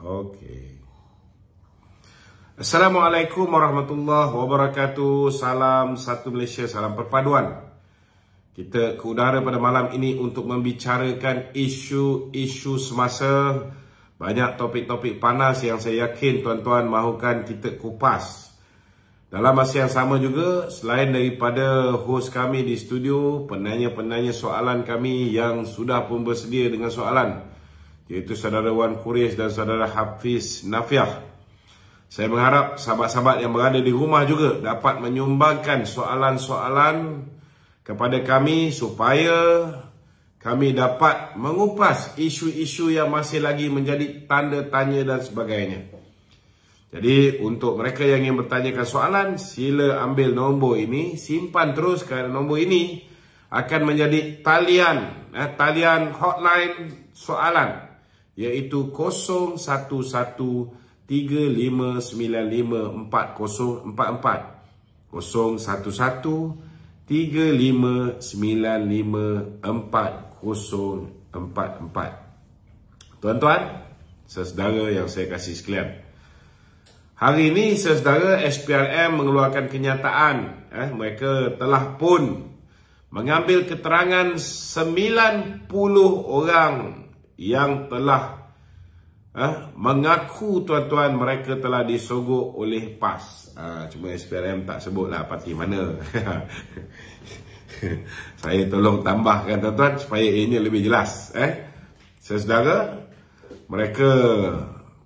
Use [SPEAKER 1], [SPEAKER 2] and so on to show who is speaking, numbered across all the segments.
[SPEAKER 1] Okey. Assalamualaikum warahmatullahi wabarakatuh. Salam satu Malaysia, salam perpaduan. Kita ke udara pada malam ini untuk membicarakan isu-isu semasa. Banyak topik-topik panas yang saya yakin tuan-tuan mahukan kita kupas. Dalam masa yang sama juga, selain daripada hos kami di studio, penanya-penanya soalan kami yang sudah pun bersedia dengan soalan, iaitu saudara Wan Quresh dan saudara Hafiz Nafiah. Saya mengharap sahabat-sahabat yang berada di rumah juga dapat menyumbangkan soalan-soalan kepada kami supaya kami dapat mengupas isu-isu yang masih lagi menjadi tanda tanya dan sebagainya. Jadi untuk mereka yang ingin bertanyakan soalan, sila ambil nombor ini, simpan terus kerana nombor ini akan menjadi talian hotline soalan, iaitu 011-3595-4044 011-3595-4044. Tuan-tuan, saudara yang saya kasih sekalian, hari ini saudara SPRM mengeluarkan kenyataan, mereka telah pun mengambil keterangan 90 orang yang telah mengaku tuan-tuan mereka telah disogok oleh PAS. Cuma SPRM tak sebutlah parti mana. Saya tolong tambahkan tuan-tuan supaya ini lebih jelas. Saudara, mereka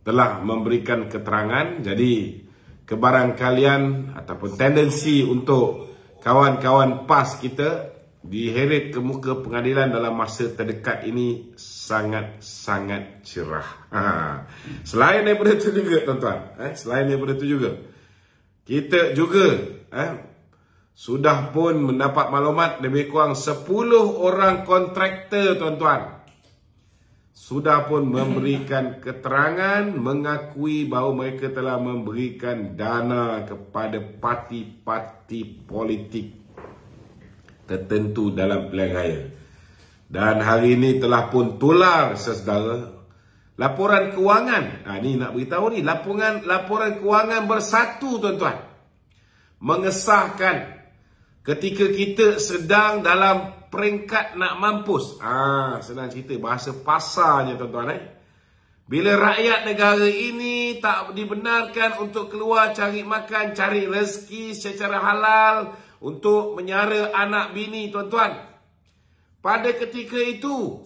[SPEAKER 1] telah memberikan keterangan. Jadi kebarangkalian ataupun tendensi untuk kawan-kawan PAS kita diheret ke muka pengadilan dalam masa terdekat ini sangat-sangat cerah. Selain daripada itu juga tuan-tuan, selain daripada itu juga, kita juga sudah pun mendapat maklumat lebih kurang 10 orang kontraktor tuan-tuan sudah pun memberikan keterangan mengakui bahawa mereka telah memberikan dana kepada parti-parti politik tertentu dalam pilihan raya. Dan hari ini telah pun tular saudara laporan kewangan. Ni nak beritahu ni, laporan kewangan bersatu tuan-tuan mengesahkan ketika kita sedang dalam peringkat nak mampus. Senang cerita, bahasa pasarnya tuan-tuan. Bila rakyat negara ini tak dibenarkan untuk keluar cari makan, cari rezeki secara halal untuk menyara anak bini tuan-tuan. Pada ketika itu,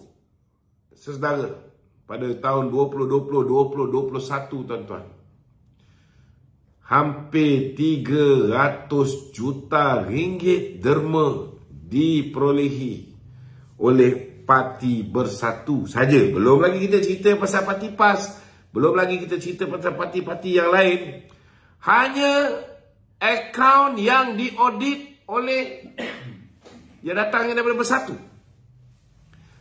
[SPEAKER 1] saudara, pada tahun 2020-2021 tuan-tuan, hampir 300 juta ringgit derma diperolehi oleh Parti Bersatu saja. Belum lagi kita cerita pasal Parti PAS, belum lagi kita cerita pasal parti-parti yang lain. Hanya akaun yang diaudit oleh yang datangnya daripada Bersatu.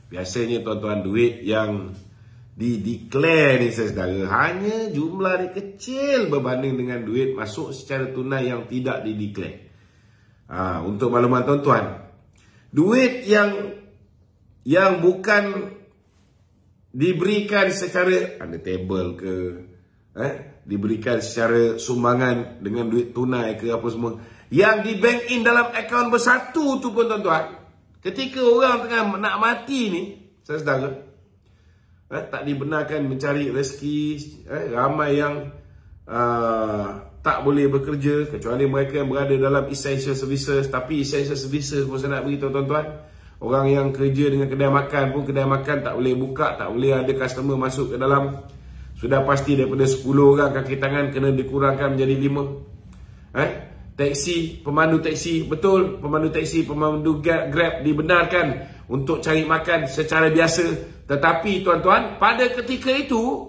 [SPEAKER 1] Biasanya tuan-tuan, duit yang dideklar ni saudara, hanya jumlah dia kecil berbanding dengan duit masuk secara tunai yang tidak dideklar. Untuk makluman tuan-tuan, duit yang bukan diberikan secara under table ke, diberikan secara sumbangan dengan duit tunai ke apa semua, yang di bank in dalam akaun Bersatu tu pun tuan-tuan, ketika orang tengah nak mati ni saudara, tak dibenarkan mencari rezeki, ramai yang tak boleh bekerja kecuali mereka yang berada dalam essential services. Tapi essential services pun saya nak beritahu tuan-tuan, orang yang kerja dengan kedai makan pun, kedai makan tak boleh buka, tak boleh ada customer masuk ke dalam. Sudah pasti daripada 10 orang kaki tangan kena dikurangkan menjadi 5. Taksi, pemandu taksi, betul, pemandu taksi, pemandu Grab dibenarkan untuk cari makan secara biasa. Tetapi tuan-tuan, pada ketika itu,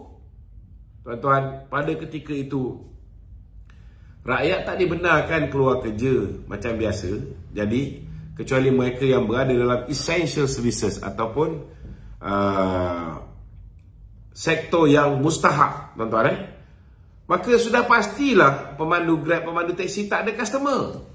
[SPEAKER 1] rakyat tak dibenarkan keluar kerja macam biasa. Jadi, kecuali mereka yang berada dalam essential services ataupun sektor yang mustahak, tuan-tuan. Maka sudah pastilah pemandu Grab, pemandu taksi tak ada customer.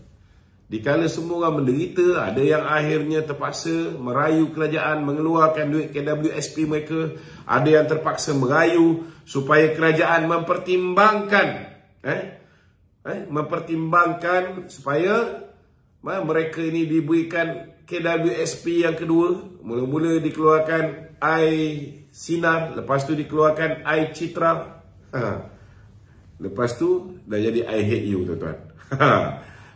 [SPEAKER 1] Dikala semua orang menderita, ada yang akhirnya terpaksa merayu kerajaan mengeluarkan duit KWSP mereka, ada yang terpaksa merayu supaya kerajaan mempertimbangkan mempertimbangkan supaya mereka ini diberikan KWSP yang kedua. Mula-mula dikeluarkan Air Sinar, lepas tu dikeluarkan Air Citra, lepas tu dah jadi I Hate You, tuan-tuan.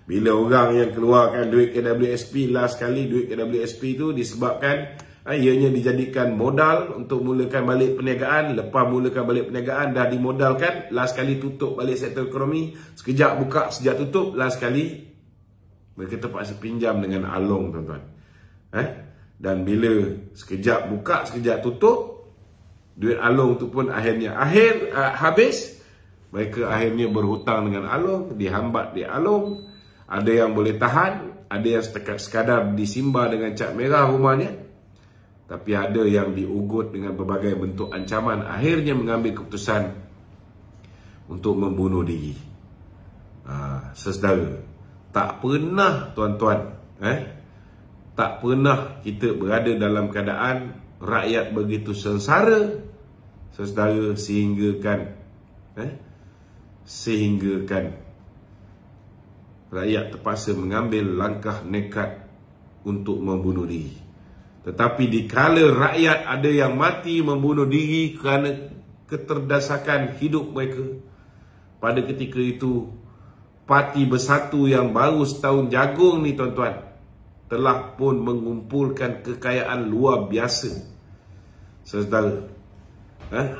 [SPEAKER 1] Bila orang yang keluarkan duit KWSP, last kali duit KWSP tu disebabkan ianya dijadikan modal untuk mulakan balik perniagaan. Lepas mulakan balik perniagaan dah dimodalkan, last kali tutup balik sektor ekonomi, sekejap buka, sekejap tutup, last kali mereka terpaksa pinjam dengan along, tuan-tuan. Dan bila sekejap buka, sekejap tutup, duit along tu pun akhirnya habis. Mereka akhirnya berhutang dengan along, dihambat di along. Ada yang boleh tahan, ada yang sekadar disimba dengan cat merah rumahnya, tapi ada yang diugut dengan berbagai bentuk ancaman, akhirnya mengambil keputusan untuk membunuh diri. Saudara, tak pernah, tuan-tuan, tak pernah kita berada dalam keadaan rakyat begitu sengsara, saudara, sehinggakan rakyat terpaksa mengambil langkah nekat untuk membunuh diri. Tetapi dikala rakyat ada yang mati membunuh diri kerana keterdesakan hidup mereka, pada ketika itu Parti Bersatu yang baru setahun jagung ni, tuan-tuan, telah pun mengumpulkan kekayaan luar biasa. Saudara,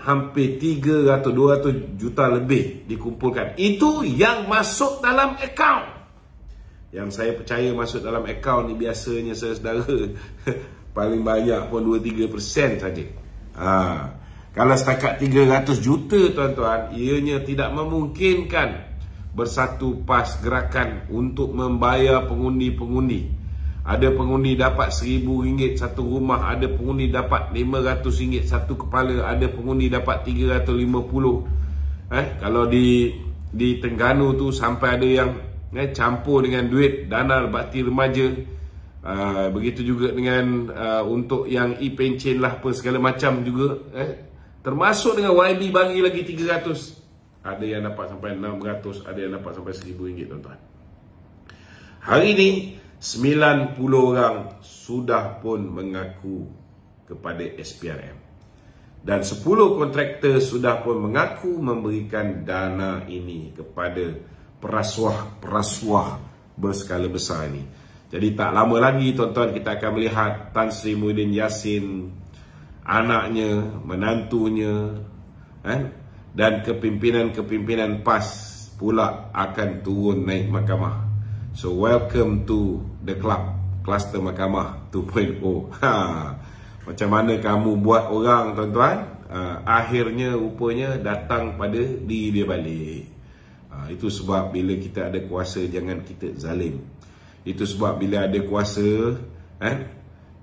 [SPEAKER 1] hampir 300 200 juta lebih dikumpulkan. Itu yang masuk dalam akaun. Yang saya percaya masuk dalam akaun ni biasanya, saudara, paling banyak pun 2-3% saja. Kalau setakat 300 juta, tuan-tuan, ianya tidak memungkinkan Bersatu PAS Gerakan untuk membayar pengundi-pengundi. Ada pengundi dapat RM1,000 satu rumah, ada pengundi dapat RM500 satu kepala, ada pengundi dapat RM350. Kalau di Terengganu tu sampai ada yang campur dengan duit dana bakti remaja. Begitu juga dengan untuk yang e-pencen lah, apa segala macam juga. Termasuk dengan YB bagi lagi 300. Ada yang dapat sampai 600, ada yang dapat sampai RM1,000, tuan-tuan. Hari ini 90 orang sudah pun mengaku kepada SPRM. Dan 10 kontraktor sudah pun mengaku memberikan dana ini kepada perasuah berskala besar ini. Jadi tak lama lagi, tuan-tuan, kita akan melihat Tan Sri Muhyiddin Yassin, anaknya, menantunya, dan kepimpinan-kepimpinan PAS pula akan turun naik mahkamah. So welcome to the club, kluster mahkamah 2.0. Macam mana kamu buat orang, tuan-tuan, akhirnya rupanya datang pada diri dia balik. Itu sebab bila kita ada kuasa, jangan kita zalim. Itu sebab bila ada kuasa,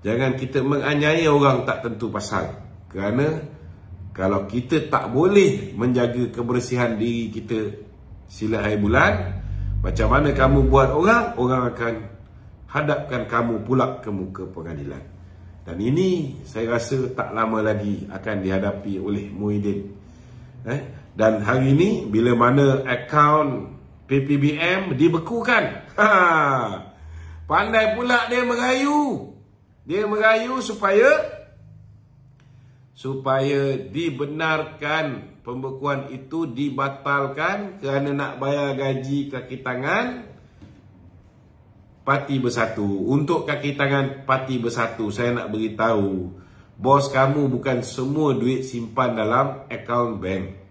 [SPEAKER 1] jangan kita menganiaya orang tak tentu pasal. Kerana kalau kita tak boleh menjaga kebersihan diri kita sila hari bulan, macam mana kamu buat orang, orang akan hadapkan kamu pula ke muka pengadilan. Dan ini saya rasa tak lama lagi akan dihadapi oleh Muhyiddin. Dan hari ini bila mana akaun PPBM dibekukan, pandai pula dia merayu. Dia merayu supaya dibenarkan pembekuan itu dibatalkan kerana nak bayar gaji kaki tangan Parti Bersatu. Untuk kaki tangan Parti Bersatu, saya nak beritahu, bos kamu bukan semua duit simpan dalam akaun bank.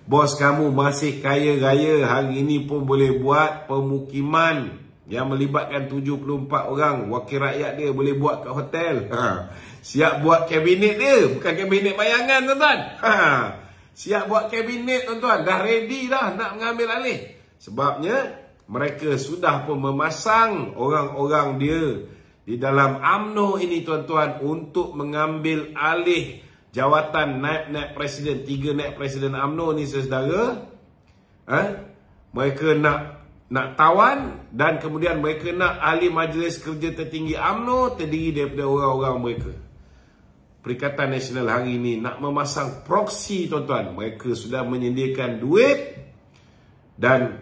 [SPEAKER 1] Bos kamu masih kaya raya, hari ini pun boleh buat pemukiman yang melibatkan 74 orang. Wakil rakyat dia boleh buat kat hotel. Siap buat kabinet dia, bukan kabinet bayangan, tuan-tuan. Siap buat kabinet, tuan-tuan. Dah ready dah nak mengambil alih. Sebabnya mereka sudah pun memasang orang-orang dia di dalam UMNO ini, tuan-tuan, untuk mengambil alih jawatan naib presiden. 3 naib presiden UMNO ni, saudara. Mereka nak nak tawan, dan kemudian mereka nak ahli majlis kerja tertinggi UMNO terdiri daripada orang-orang mereka. Perikatan Nasional hari ini nak memasang proksi, tuan-tuan. Mereka sudah menyediakan duit, dan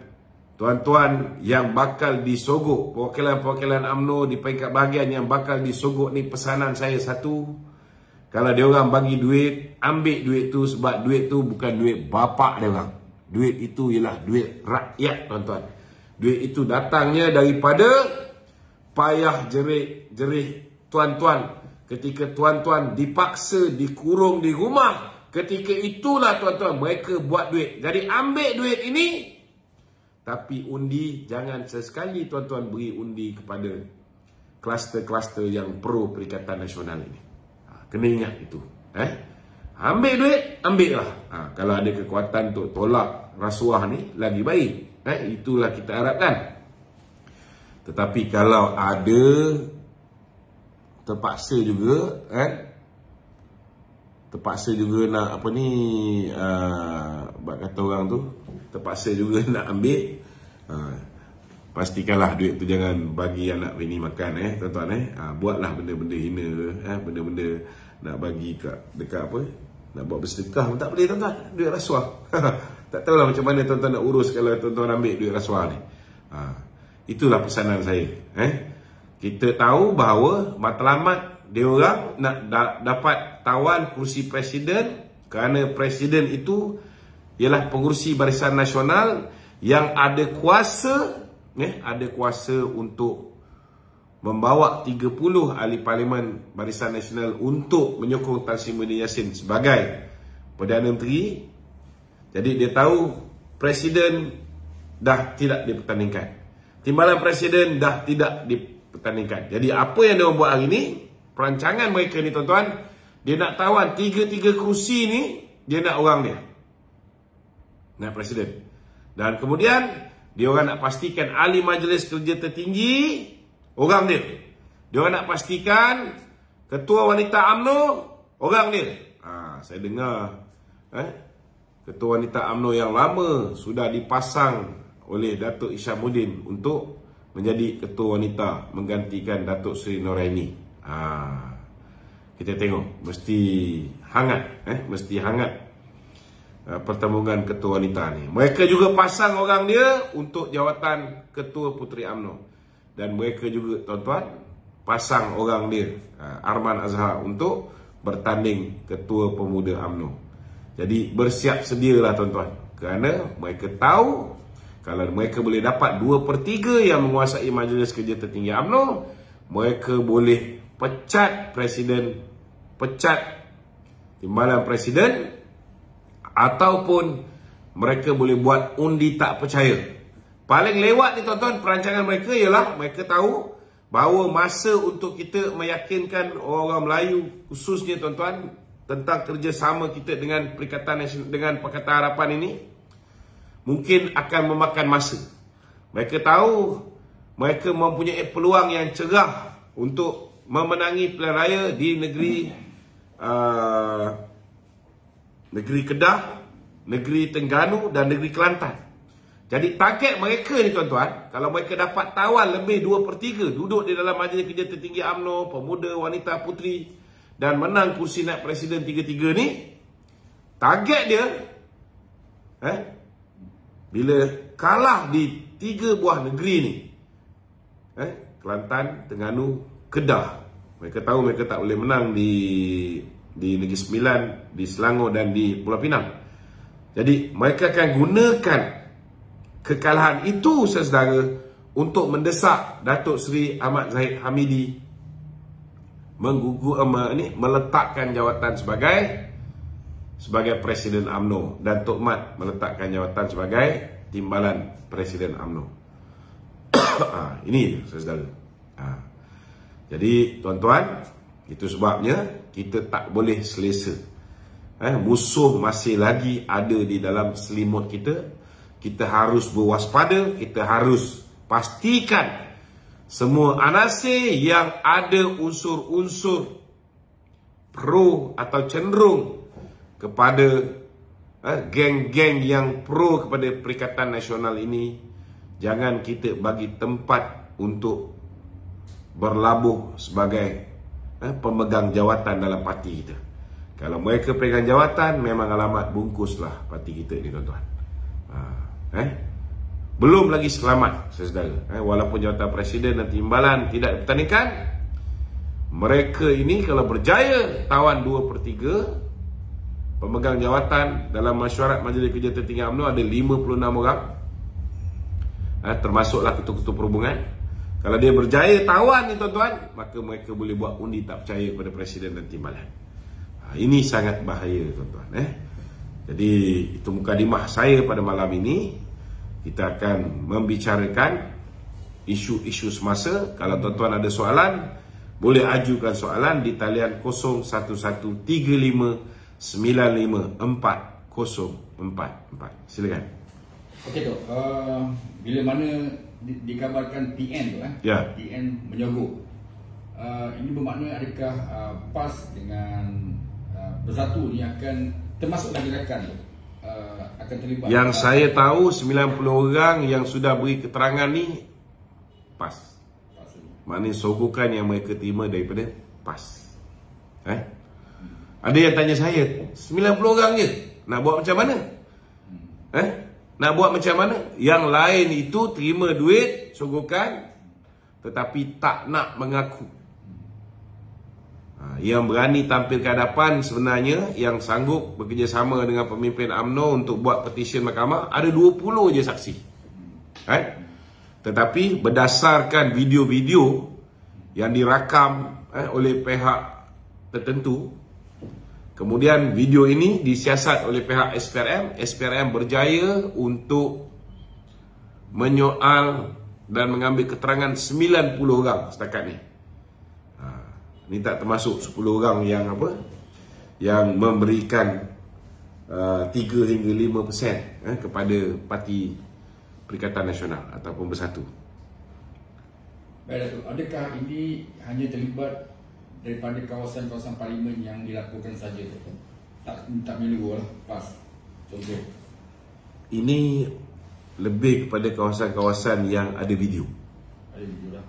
[SPEAKER 1] tuan-tuan yang bakal disogok, perwakilan-perwakilan UMNO di peringkat bahagian yang bakal disogok ni, pesanan saya satu: kalau dia orang bagi duit, ambil duit tu, sebab duit tu bukan duit bapak dia orang. Duit itu ialah duit rakyat, tuan-tuan. Duit itu datangnya daripada payah jerih tuan-tuan ketika tuan-tuan dipaksa dikurung di rumah. Ketika itulah, tuan-tuan, mereka buat duit. Jadi ambil duit ini, tapi undi jangan sesekali tuan-tuan beri undi kepada kluster-kluster yang pro Perikatan Nasional ini. Kena ingat itu. Ambil duit, ambil lah. Kalau ada kekuatan untuk tolak rasuah ni, lagi baik. Itulah kita harapkan. Tetapi kalau ada terpaksa juga, terpaksa juga nak apa ni, kata orang tu, terpaksa juga nak ambil, pastikanlah duit tu jangan bagi anak bini makan, tuan-tuan. Buatlah benda-benda hina, benda-benda nak bagi dekat apa, nak buat bersedekah pun tak boleh, tuan-tuan. Duit rasuah. Tak tahulah macam mana tuan-tuan nak urus kalau tuan-tuan ambil duit rasuah ni. Itulah pesanan saya. Kita tahu bahawa matlamat dia orang nak dapat tawan kursi presiden, kerana presiden itu ialah pengurusi Barisan Nasional yang ada kuasa, ada kuasa untuk membawa 30 ahli parlimen Barisan Nasional untuk menyokong Tan Sri Muhyiddin Yassin sebagai Perdana Menteri. Jadi dia tahu presiden dah tidak dipertandingkan, timbalan presiden dah tidak dipertandingkan. Jadi apa yang dia buat hari ini, perancangan mereka ni, tuan-tuan, dia nak tawan 3 kerusi ni, dia nak orang dia, nak presiden. Dan kemudian dia orang nak pastikan ahli majlis kerja tertinggi orang dia. Dia orang nak pastikan ketua wanita UMNO orang dia. Saya dengar ketua wanita UMNO yang lama sudah dipasang oleh Datuk Isyamuddin untuk menjadi ketua wanita menggantikan Datuk Seri Noraini. Kita tengok, mesti hangat, mesti hangat pertembungan ketua wanita ni. Mereka juga pasang orang dia untuk jawatan ketua Puteri UMNO, dan mereka juga, tuan-tuan, pasang orang dia, Arman Azhar, untuk bertanding ketua pemuda UMNO. Jadi bersiap sedialah, tuan-tuan, kerana mereka tahu kalau mereka boleh dapat 2/3 yang menguasai Majlis Kerja Tertinggi UMNO, mereka boleh pecat presiden, pecat timbalan presiden, ataupun mereka boleh buat undi tak percaya. Paling lewat ni, tuan-tuan, perancangan mereka ialah mereka tahu bahawa masa untuk kita meyakinkan orang-orang Melayu, khususnya, tuan-tuan, tentang kerjasama kita dengan Perikatan Nasional, dengan Pakatan Harapan ini, mungkin akan memakan masa. Mereka tahu mereka mempunyai peluang yang cerah untuk memenangi pilihan raya di negeri Kedah, negeri Terengganu dan negeri Kelantan. Jadi target mereka ni, tuan-tuan, kalau mereka dapat tawan lebih 2/3 duduk di dalam Majlis Kerja Tertinggi UMNO, pemuda, wanita, puteri, dan menang kursi naik presiden 3-3 ni, target dia bila kalah di 3 buah negeri ni, Kelantan, Terengganu, Kedah, mereka tahu mereka tak boleh menang di Negeri Sembilan, di Selangor dan di Pulau Pinang. Jadi mereka akan gunakan kekalahan itu, saudara, untuk mendesak Datuk Seri Ahmad Zahid Hamidi meletakkan jawatan sebagai Presiden UMNO, dan Tok Mat meletakkan jawatan sebagai timbalan Presiden UMNO. Ini, saudara. Jadi, tuan-tuan, itu sebabnya kita tak boleh selesa. Musuh masih lagi ada di dalam selimut kita. Kita harus berwaspada. Kita harus pastikan semua anasir yang ada unsur-unsur pro atau cenderung kepada geng-geng yang pro kepada Perikatan Nasional ini, jangan kita bagi tempat untuk berlabuh sebagai pemegang jawatan dalam parti kita. Kalau mereka pegang jawatan, memang alamat bungkuslah parti kita ni, tuan-tuan. Belum lagi selamat, saudara. Walaupun jawatan presiden dan timbalan tidak dipertandingkan, mereka ini kalau berjaya tawan 2/3 pemegang jawatan dalam mesyuarat Majlis Kerja Tertinggi UMNO ada 56 orang, termasuklah ketua-ketua perhubungan. Kalau dia berjaya tawan ni, tuan-tuan, maka mereka boleh buat undi tak percaya kepada presiden dan timbalan. Ini sangat bahaya, tuan-tuan. Jadi itu mukadimah saya pada malam ini. Kita akan membicarakan isu-isu semasa. Kalau tuan-tuan ada soalan, boleh ajukan soalan di talian 0135954044. Silakan. Okey,
[SPEAKER 2] Tok. Bila mana dikabarkan PN tu
[SPEAKER 1] ya.
[SPEAKER 2] PN menyogok. Ini bermakna adakah PAS dengan Bersatu ni akan termasuk dalam gerakan tu? Akan terlibat.
[SPEAKER 1] Yang saya tahu 90 orang yang sudah beri keterangan ni PAS. Maknanya sogokan yang mereka terima daripada PAS. Ada yang tanya saya, 90 orang je, nak buat macam mana? Nak buat macam mana? Yang lain itu terima duit sogokan tetapi tak nak mengaku. Yang berani tampil ke hadapan sebenarnya, yang sanggup bekerjasama dengan pemimpin UMNO untuk buat petisyen mahkamah, ada 20 je saksi. Tetapi berdasarkan video-video yang dirakam oleh pihak tertentu, kemudian video ini disiasat oleh pihak SPRM. SPRM berjaya untuk menyoal dan mengambil keterangan 90 orang setakat ni. Ini tak termasuk 10 orang yang yang memberikan 3 hingga 5% kepada Parti Perikatan Nasional ataupun Bersatu.
[SPEAKER 2] Baik, Datuk. Adakah ini hanya terlibat daripada kawasan-kawasan parlimen yang dilakukan saja? Tak menyeluruh lah, PAS contoh.
[SPEAKER 1] Ini lebih kepada kawasan-kawasan yang ada video.
[SPEAKER 2] Ada video lah.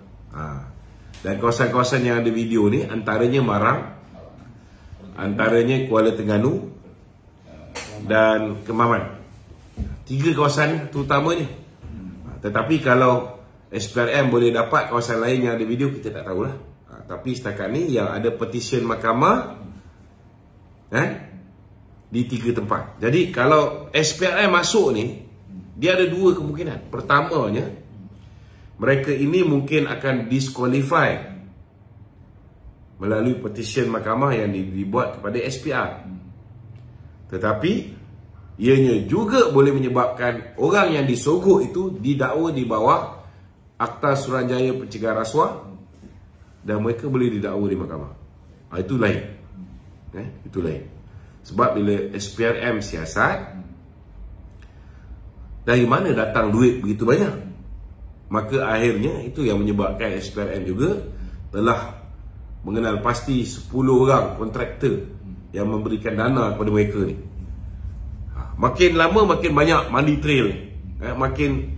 [SPEAKER 1] Dan kawasan-kawasan yang ada video ni antaranya Marang, antaranya Kuala Terengganu dan Kemaman. 3 kawasan terutama ni. Tetapi kalau SPRM boleh dapat kawasan lain yang ada video, kita tak tahulah. Tapi setakat ni yang ada petisyen mahkamah di 3 tempat. Jadi kalau SPRM masuk ni, dia ada 2 kemungkinan. Pertamanya, mereka ini mungkin akan disqualify melalui petisyen mahkamah yang dibuat kepada SPR. Tetapi ianya juga boleh menyebabkan orang yang disogok itu didakwa di bawah Akta Suruhanjaya Pencegahan Rasuah dan mereka boleh didakwa di mahkamah. Itu lain. Itu lain. Sebab bila SPRM siasat, dari mana datang duit begitu banyak? Maka akhirnya itu yang menyebabkan SPRM juga telah mengenal pasti 10 orang kontraktor yang memberikan dana kepada mereka ni. Makin lama makin banyak money trail, makin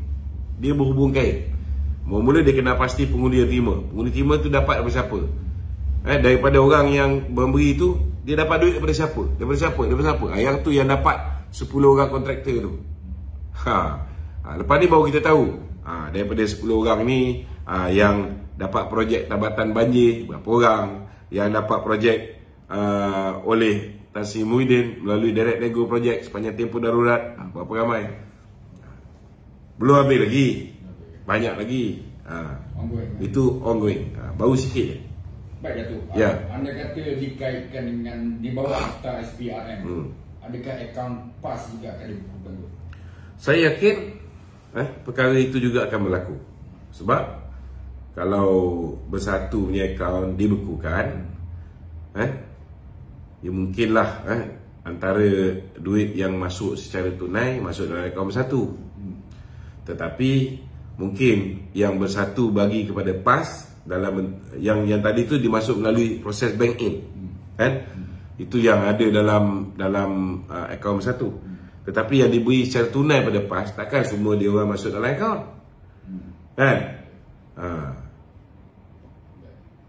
[SPEAKER 1] dia berhubung kait. Mula-mula dia kenal pasti pengundi yang terima. Pengundi terima tu dapat daripada siapa? Daripada orang yang memberi tu, dia dapat duit daripada siapa? Daripada siapa? Daripada siapa? Yang tu yang dapat 10 orang kontraktor tu. Lepas ni baru kita tahu. Daripada 10 orang ni, yang dapat projek Tabatan Banjir berapa orang, yang dapat projek oleh Tan Sri Muhyiddin melalui Direct Nego projek sepanjang tempoh darurat, berapa ramai? Belum habis lagi, banyak lagi. Itu ongoing, baru sikit je.
[SPEAKER 2] Baik, Datuk. Anda kata dikaitkan dengan di bawah Akta SPRM. Adakah akaun PAS juga akan dibuka?
[SPEAKER 1] Saya yakin perkara itu juga akan berlaku. Sebab kalau Bersatu punya akaun dibekukan, ya mungkinlah antara duit yang masuk secara tunai masuk dalam akaun Bersatu. Tetapi mungkin yang Bersatu bagi kepada PAS dalam yang tadi tu dimasuk melalui proses bank in, itu yang ada dalam akaun Bersatu. Tetapi yang diberi secara tunai pada PAS, takkan semua dia orang masuk dalam akaun. Kan?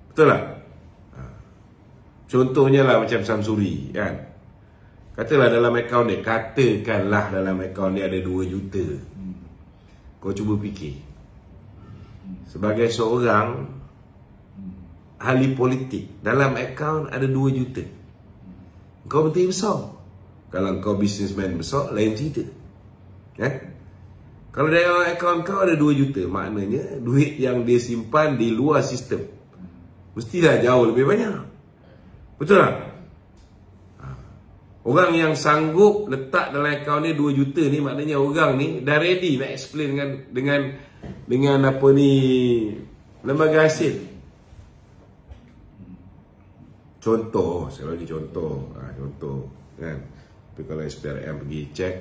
[SPEAKER 1] Betul tak? Contohnya lah macam Samsuri, kan? Katakanlah dalam akaun dia ada 2 juta. Kau cuba fikir. Sebagai seorang ahli politik, dalam akaun ada 2 juta. Kau menteri besar. Kalau kau businessman besar, lain cerita. Kalau dalam akaun kau ada 2 juta, maknanya duit yang dia simpan di luar sistem mestilah jauh lebih banyak. Betul tak? Orang yang sanggup letak dalam akaun ni 2 juta ni, maknanya orang ni dah ready nak explain dengan apa ni, lembaga hasil. Contoh, saya bagi contoh. Contoh kan. Tapi kalau SPRM pergi cek,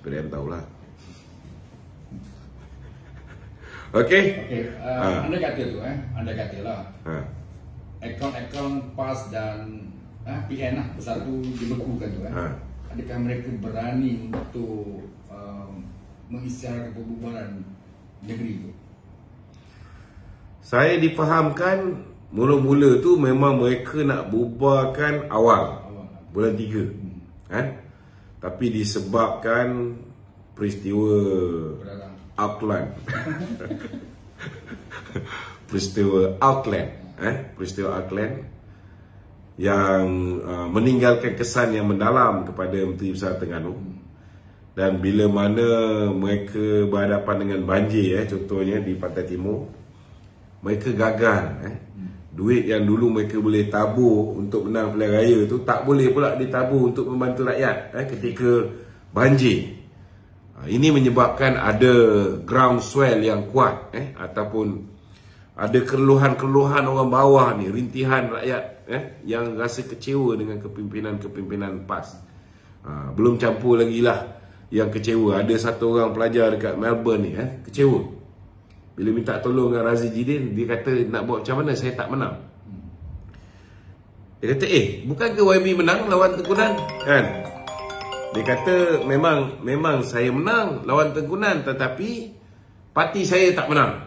[SPEAKER 1] SPRM tahulah. Okey.
[SPEAKER 2] Anda kata tu anda katalah. Akaun PAS dan PN lah bersatu dibekukan tu Adakah mereka berani untuk mengisytiharkan pembubaran negeri tu?
[SPEAKER 1] Saya difahamkan mula-mula tu memang mereka nak bubarkan awal bulan 3 kan? Tapi disebabkan peristiwa Auckland peristiwa Auckland yang meninggalkan kesan yang mendalam kepada Menteri Besar Terengganu. Dan bila mana mereka berhadapan dengan banjir, contohnya di Pantai Timur, mereka gagal. Duit yang dulu mereka boleh tabur untuk menang pilihan raya tu tak boleh pula ditabur untuk membantu rakyat ketika banjir. Ini menyebabkan ada groundswell yang kuat, ataupun ada keluhan-keluhan orang bawah ni, rintihan rakyat yang rasa kecewa dengan kepimpinan PAS. Belum campur lagi lah yang kecewa. Ada satu orang pelajar dekat Melbourne ni kecewa. Bila minta tolong dengan Razi Jidin, dia kata nak buat macam mana, saya tak menang. Dia kata, bukankah YB menang lawan Tengkunan? Kan? Dia kata memang saya menang lawan Tengkunan, tetapi parti saya tak menang.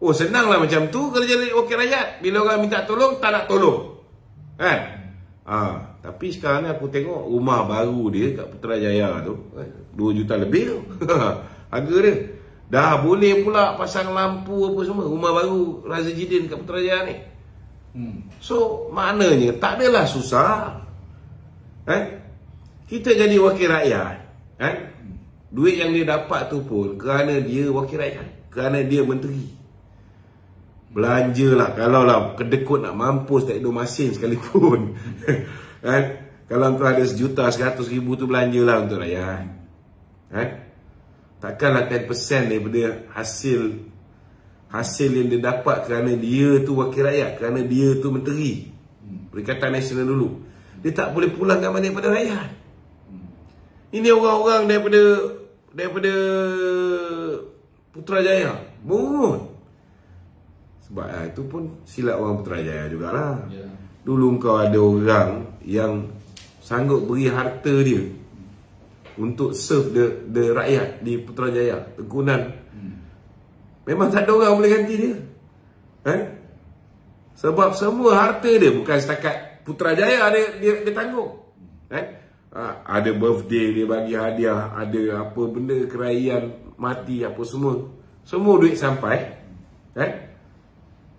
[SPEAKER 1] Oh, senanglah macam tu kalau jadi wakil rakyat. Bila orang minta tolong, tak nak tolong. Kan? Tapi sekarang ni aku tengok rumah baru dia kat Putrajaya tu, 2 juta lebih tu. Harga dia. Dah boleh pula pasang lampu apa semua. Rumah baru Razi Jidin kat Putrajaya ni. So, maknanya tak adalah susah. Kita jadi wakil rakyat. Duit yang dia dapat tu pun kerana dia wakil rakyat. Kerana dia menteri. Belanjalah, kalau lah kedekut nak mampus tak ada masin sekalipun. Kalau kau ada 1.100.000 tu belanjalah untuk rakyat. Takkanlah 10% daripada hasil yang dia dapat kerana dia tu wakil rakyat, kerana dia tu menteri Perikatan Nasional dulu, dia tak boleh pulangkan mana daripada rakyat. Ini orang-orang daripada Putrajaya mungut. Sebab itu pun silap orang Putrajaya jugalah. Dulu kau ada orang yang sanggup beri harta dia untuk serve the rakyat di Putrajaya, Tengkunan. Memang tak ada orang boleh ganti dia. Sebab semua harta dia bukan setakat Putrajaya dia tanggung. Ada birthday dia bagi hadiah, ada apa benda keraian mati apa semua. Semua duit sampai.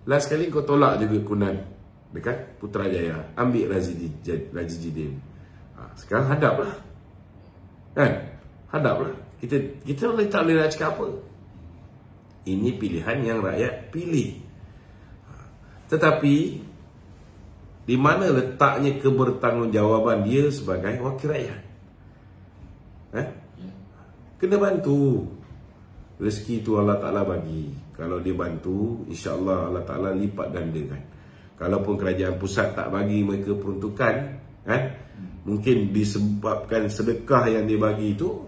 [SPEAKER 1] Last kali kau tolak juga Kunan dekat Putrajaya, ambil Razi Jidin. Sekarang hadaplah. Hadaplah. Kita tak boleh nak cakap apa. Ini pilihan yang rakyat pilih. Tetapi di mana letaknya kebertanggungjawaban dia sebagai wakil rakyat? Kena bantu. Rezeki itu Allah Ta'ala bagi. Kalau dia bantu, insya-Allah Allah Ta'ala lipat gandakan. Kalaupun kerajaan pusat tak bagi mereka peruntukan, mungkin disebabkan sedekah yang dia bagi itu,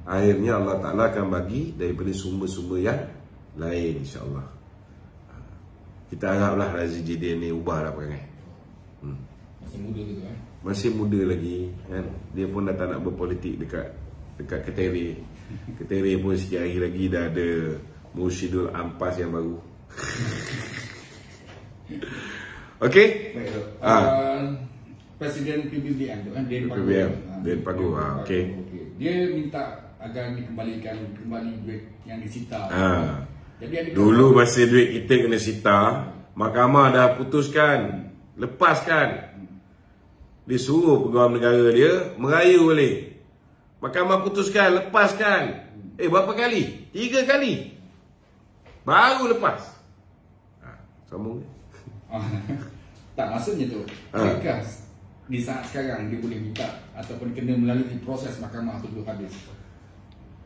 [SPEAKER 1] akhirnya Allah Ta'ala akan bagi daripada sumber-sumber yang lain, insya-Allah. Kita haraplah Razi Jidin ni ubahlah perangai.
[SPEAKER 2] Masih muda gitu
[SPEAKER 1] Masih muda lagi, Dia pun dah tak nak berpolitik dekat Ketere. Ketere pun sikit hari lagi dah ada Mursyidul Ampas yang baru. Okey.
[SPEAKER 2] Baik, Dok. Presiden PBBM tu kan, Den Pagu.
[SPEAKER 1] Den Pagu. Okey.
[SPEAKER 2] Dia minta agar dikembalikan kembali duit yang disita. Jadi ada
[SPEAKER 1] dulu masa duit kita kena sita, mahkamah dah putuskan, lepaskan. Dia suruh pegawai negara dia merayu balik. Mahkamah putuskan, lepaskan. Berapa kali? 3 kali. Baru lepas. Sambung.
[SPEAKER 2] Tak, maksudnya tu, adakah di saat sekarang dia boleh minta ataupun kena melalui proses mahkamah tu dulu habis?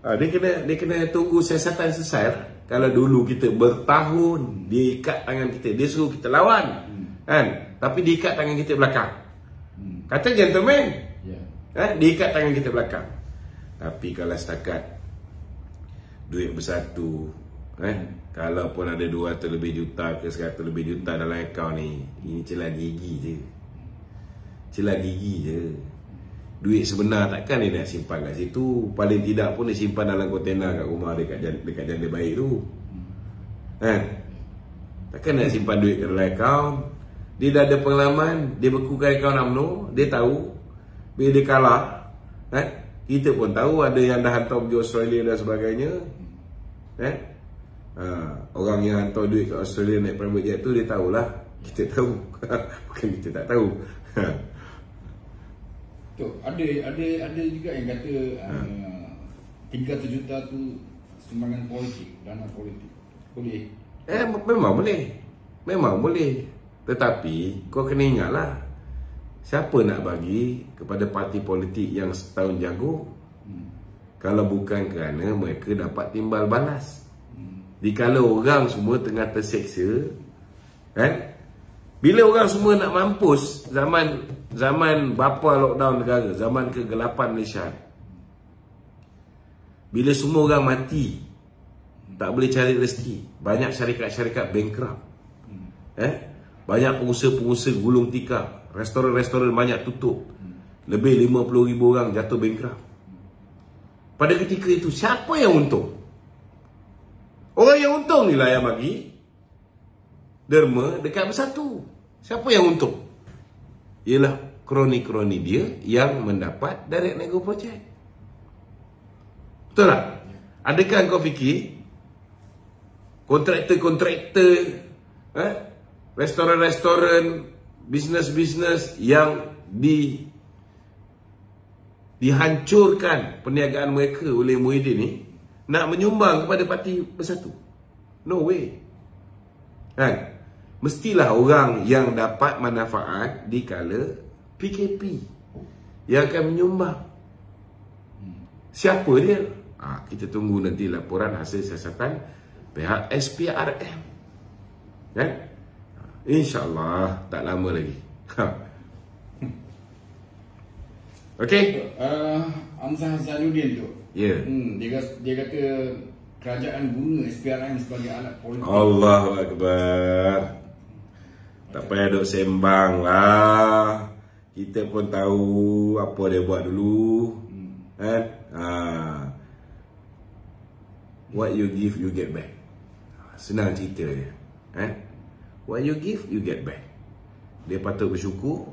[SPEAKER 1] Dia kena tunggu siasatan selesai. Kalau dulu kita bertahun diikat tangan kita, dia suruh kita lawan, kan? Tapi diikat tangan kita belakang. Kata gentleman, diikat tangan kita belakang. Tapi kalau setakat duit bersatu, kalau pun ada 200 lebih juta ke 100 lebih juta dalam akaun ni, ini celah gigi je. Celah gigi je. Duit sebenar takkan dia nak simpan kat situ. Paling tidak pun dia simpan dalam kontainer kat rumah dekat janda baik tu. Takkan nak simpan duit kat dalam akaun. Dia dah ada pengalaman, dia berkukan akaun UMNO, dia tahu bila dia kalah, kita pun tahu ada yang dah hantar pergi Australia dan sebagainya. Orang yang hantar duit kat Australia naik private jet tu, dia tahulah. Kita tahu. Bukan kita tak tahu.
[SPEAKER 2] Tu, ada juga yang kata 300 juta tu sumbangan politik, dana politik. Boleh?
[SPEAKER 1] Memang boleh. Memang boleh. Tetapi kau kena ingatlah, siapa nak bagi kepada parti politik yang setahun jago kalau bukan kerana mereka dapat timbal balas. Dikala orang semua tengah terseksa, bila orang semua nak mampus zaman bapa lockdown negara, zaman kegelapan Malaysia, bila semua orang mati, tak boleh cari rezeki, banyak syarikat-syarikat bankrupt, banyak pengusaha-pengusaha gulung tikar, restoran-restoran banyak tutup, lebih 50,000 orang jatuh bankrupt. Pada ketika itu siapa yang untung? Orang yang untung ni lah yang bagi derma dekat bersatu. Siapa yang untung? Ialah kroni-kroni dia yang mendapat direct nego project. Betul tak? Adakah kau fikir kontraktor-kontraktor, restoran-restoran, bisnes-bisnes yang dihancurkan perniagaan mereka oleh Muhyiddin ni nak menyumbang kepada parti bersatu? No way. Mestilah orang yang dapat manfaat di kala PKP yang akan menyumbang. Siapa dia? Kita tunggu nanti laporan hasil siasatan pihak SPRM. InsyaAllah tak lama lagi. Okey.
[SPEAKER 2] Amsah Zainuddin tu.
[SPEAKER 1] Ya.
[SPEAKER 2] Dia kata kerajaan guna SPRM sebagai alat politik.
[SPEAKER 1] Allahu Akbar. Tak payah duk sembang lah. Kita pun tahu apa dia buat dulu. What you give, you get back. Senang cerita dia. What you give, you get back. Dia patut bersyukur.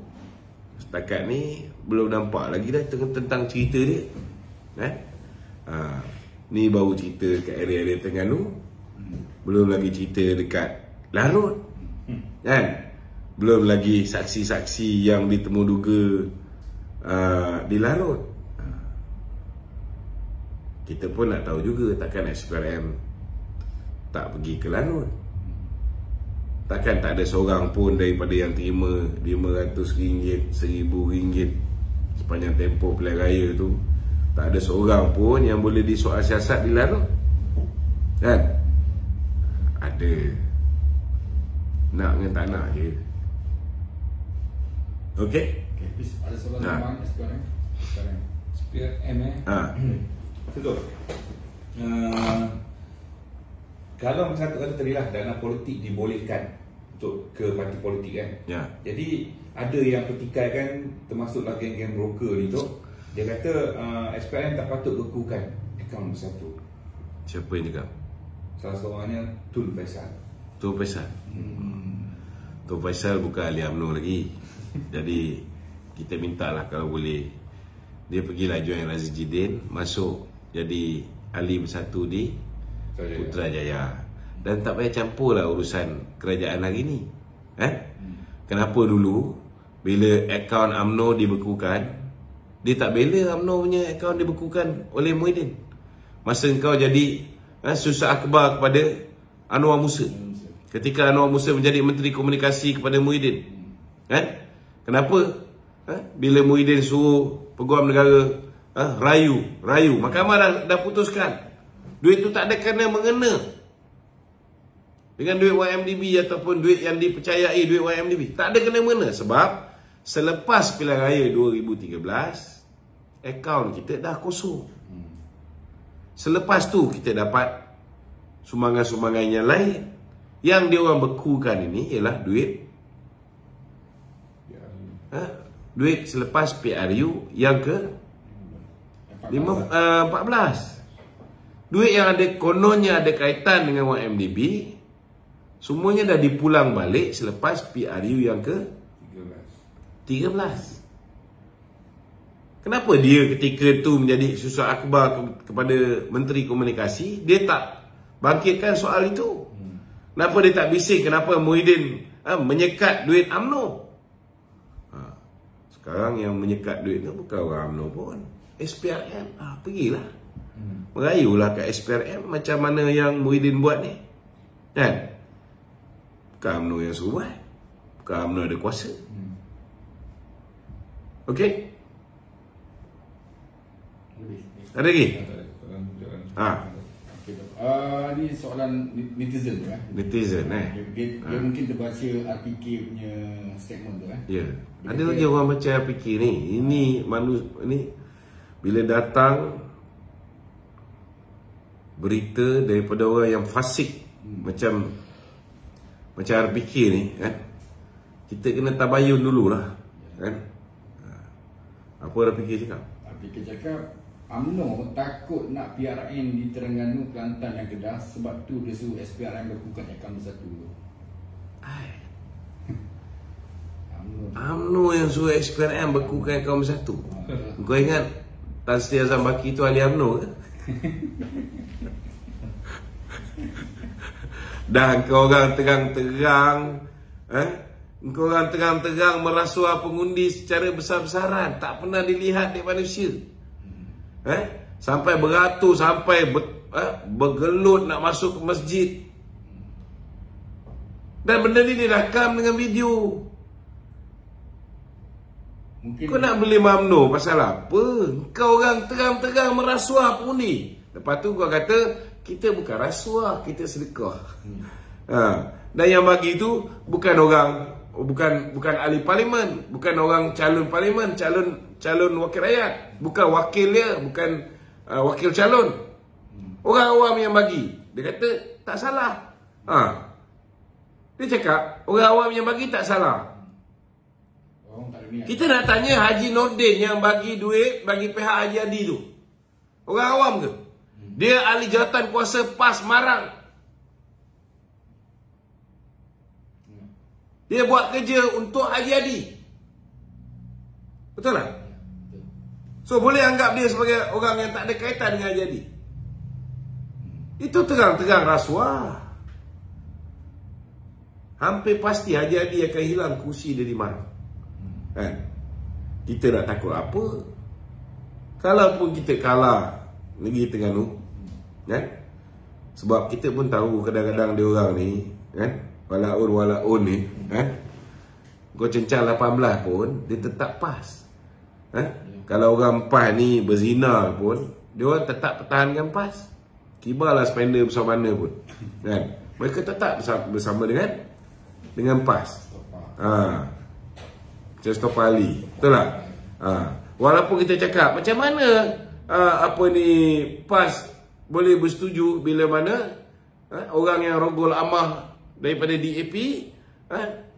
[SPEAKER 1] Setakat ni belum nampak lagi dah tentang cerita dia. Ni baru cerita kat area-area Terengganu. Belum lagi cerita dekat Larut. Belum lagi saksi-saksi yang ditemu duga di Larut. Kita pun nak tahu juga, takkan SPRM tak pergi ke Larut. Takkan tak ada seorang pun daripada yang terima RM500, RM1,000 sepanjang tempoh pilihan raya tu, tak ada seorang pun yang boleh disoal siasat di Larut. Ada. Nak dengan tak nak je. Okey?
[SPEAKER 2] Ada soalan tambahan SPRM?
[SPEAKER 3] SPRM betul. Kalau satu kata tadilah dana politik dibolehkan untuk ke parti politik kan. Jadi ada yang pertikaikan, termasuklah geng-geng broker ni tu. Dia kata SPRM tak patut bekukan akaun bersatu.
[SPEAKER 1] Siapa yang cakap?
[SPEAKER 3] Salah seorangnya Tun Faisal.
[SPEAKER 1] Tun Faisal. Tun Faisal bukan ahli UMNO lagi. Jadi kita mintalah kalau boleh dia pergilah join Razidin, masuk jadi ahli bersatu di Putrajaya. Dan tak payah campur lah urusan kerajaan hari ni. Kenapa dulu bila akaun UMNO dibekukan, dia tak bela UMNO punya akaun dibekukan oleh Muhyiddin. Masa engkau jadi susah akhbar kepada Anwar Musa, ketika Anwar Musa menjadi Menteri Komunikasi kepada Muhyiddin, kenapa bila Muhyiddin suruh Peguam Negara rayu, mahkamah dah putuskan duit tu tak ada kena mengena dengan duit YMDB ataupun duit yang dipercayai duit YMDB, tak ada kena mengena. Sebab selepas pilihan raya 2013 akaun kita dah kosong. Selepas tu kita dapat sumbangan-sumbangan yang lain. Yang dia orang bekukan ini ialah duit duit selepas PRU yang ke 14. Duit yang ada kononnya ada kaitan dengan YMDB semuanya dah dipulang balik selepas PRU yang ke 13. Kenapa dia ketika itu menjadi susah akhbar kepada Menteri Komunikasi, dia tak bangkitkan soal itu? Kenapa dia tak bising kenapa Muhyiddin menyekat duit UMNO? Sekarang yang menyekat duit itu bukan orang UMNO pun, SPRM. Pergilah merayulah kat SPRM macam mana yang Muhyiddin buat ni, kan? Bukan UMNO yang suruh buat, bukan UMNO ada kuasa. Okey, ada lagi?
[SPEAKER 2] Ni soalan netizen tu
[SPEAKER 1] Netizen
[SPEAKER 2] dia mungkin terbaca RPK punya statement tu
[SPEAKER 1] Ya. Ada lagi orang baca RPK ni. Ini bila datang berita daripada orang yang fasik macam RPK ni, kita kena tabayun dululah, kan? Apa RPK cakap?
[SPEAKER 2] RPK cakap UMNO takut nak PRN di Terengganu, Kelantan dan Kedah, sebab tu dia suruh SPRM bekukan akaun bersatu dulu.
[SPEAKER 1] UMNO yang suruh SPRM bekukan akaun bersatu. Kau ingat Tan Sri Azam Baki tu ahli UMNO ke? Dan kau orang terang-terang kau orang terang-terang merasuah pengundi secara besar-besaran, tak pernah dilihat di manusia. Sampai beratus, sampai bergelut nak masuk ke masjid. Dan benda ni direkam dengan video. Mungkin kau nak beli UMNO pasal apa? Kau orang terang-terang merasuah pengundi. Lepas tu kau kata kita bukan rasuah, kita sedekah. Dan yang bagi tu bukan orang, bukan ahli parlimen, bukan orang calon parlimen, calon wakil rakyat, bukan wakil dia, bukan wakil calon. Orang awam yang bagi. Dia kata tak salah. Dia cakap orang awam yang bagi tak salah. Kita nak tanya Haji Nordin yang bagi duit bagi pihak Haji Adi tu, orang awam ke? Dia ahli jawatan kuasa PAS Marang. Dia buat kerja untuk Haji Adi. Betul tak? So boleh anggap dia sebagai orang yang tak ada kaitan dengan Haji Adi. Itu terang-terang rasuah. Hampir pasti Haji Adi akan hilang kursi dia di Marang. Kita nak takut apa? Kalaupun kita kalah Negeri Terengganu, sebab kita pun tahu kadang-kadang dia orang ni, walaun ni, kau cencang 18 pun dia tetap PAS. Kalau orang PAS ni berzina pun dia orang tetap pertahankan PAS. Kibarlah spender besar mana pun, mereka tetap bersama dengan PAS. Macam Stop Ali, betul tak? Walaupun kita cakap macam mana PAS boleh bersetuju bila mana orang yang rogol amah daripada DAP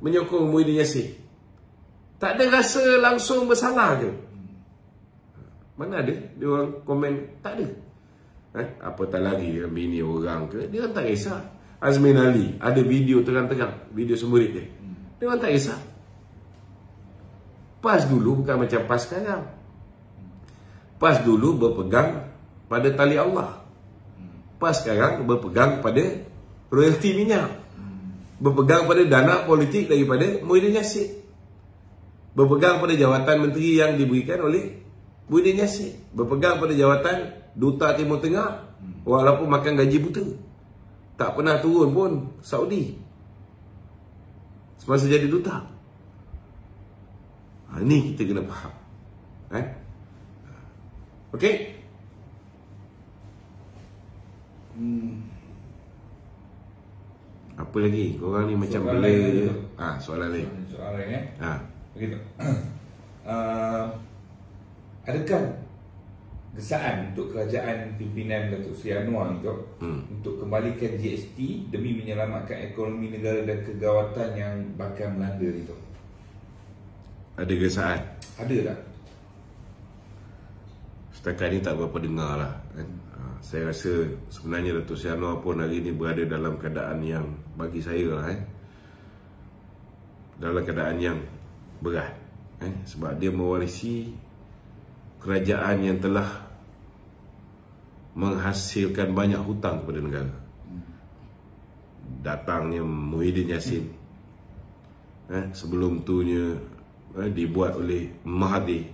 [SPEAKER 1] menyokong Muhyiddin Yassin. Tak ada rasa langsung bersalah ke? Mana ada dia orang komen? Tak ada. Apatah lagi bini orang ke, dia orang tak kisah. Azmin Ali ada video terang-terang, video semburit dia. Dia orang tak kisah. PAS dulu bukan macam PAS sekarang. PAS dulu berpegang pada tali Allah. PAS sekarang berpegang pada royalti minyak. Berpegang pada dana politik daripada Muhyiddin Yassin. Berpegang pada jawatan menteri yang diberikan oleh Muhyiddin Yassin. Berpegang pada jawatan Duta Timur Tengah walaupun makan gaji buta. Tak pernah turun pun Saudi semasa jadi duta. Ini kita kena faham. Okey? Apa lagi? Korang ni macam bela je. Soalan lain.
[SPEAKER 3] Soalan lain begitu. Adakah gesaan untuk kerajaan pimpinan Datuk Seri Anwar itu untuk kembalikan GST demi menyelamatkan ekonomi negara dan kegawatan yang bakal melanda itu?
[SPEAKER 1] Ada gesaan?
[SPEAKER 3] Ada tak?
[SPEAKER 1] Setakat ni tak berapa dengar lah kan? Saya rasa sebenarnya Datuk Seri Anwar pun hari ni berada dalam keadaan yang bagi saya lah dalam keadaan yang berat sebab dia mewarisi kerajaan yang telah menghasilkan banyak hutang kepada negara. Datangnya Muhyiddin Yassin, sebelum tunya dibuat oleh Mahathir,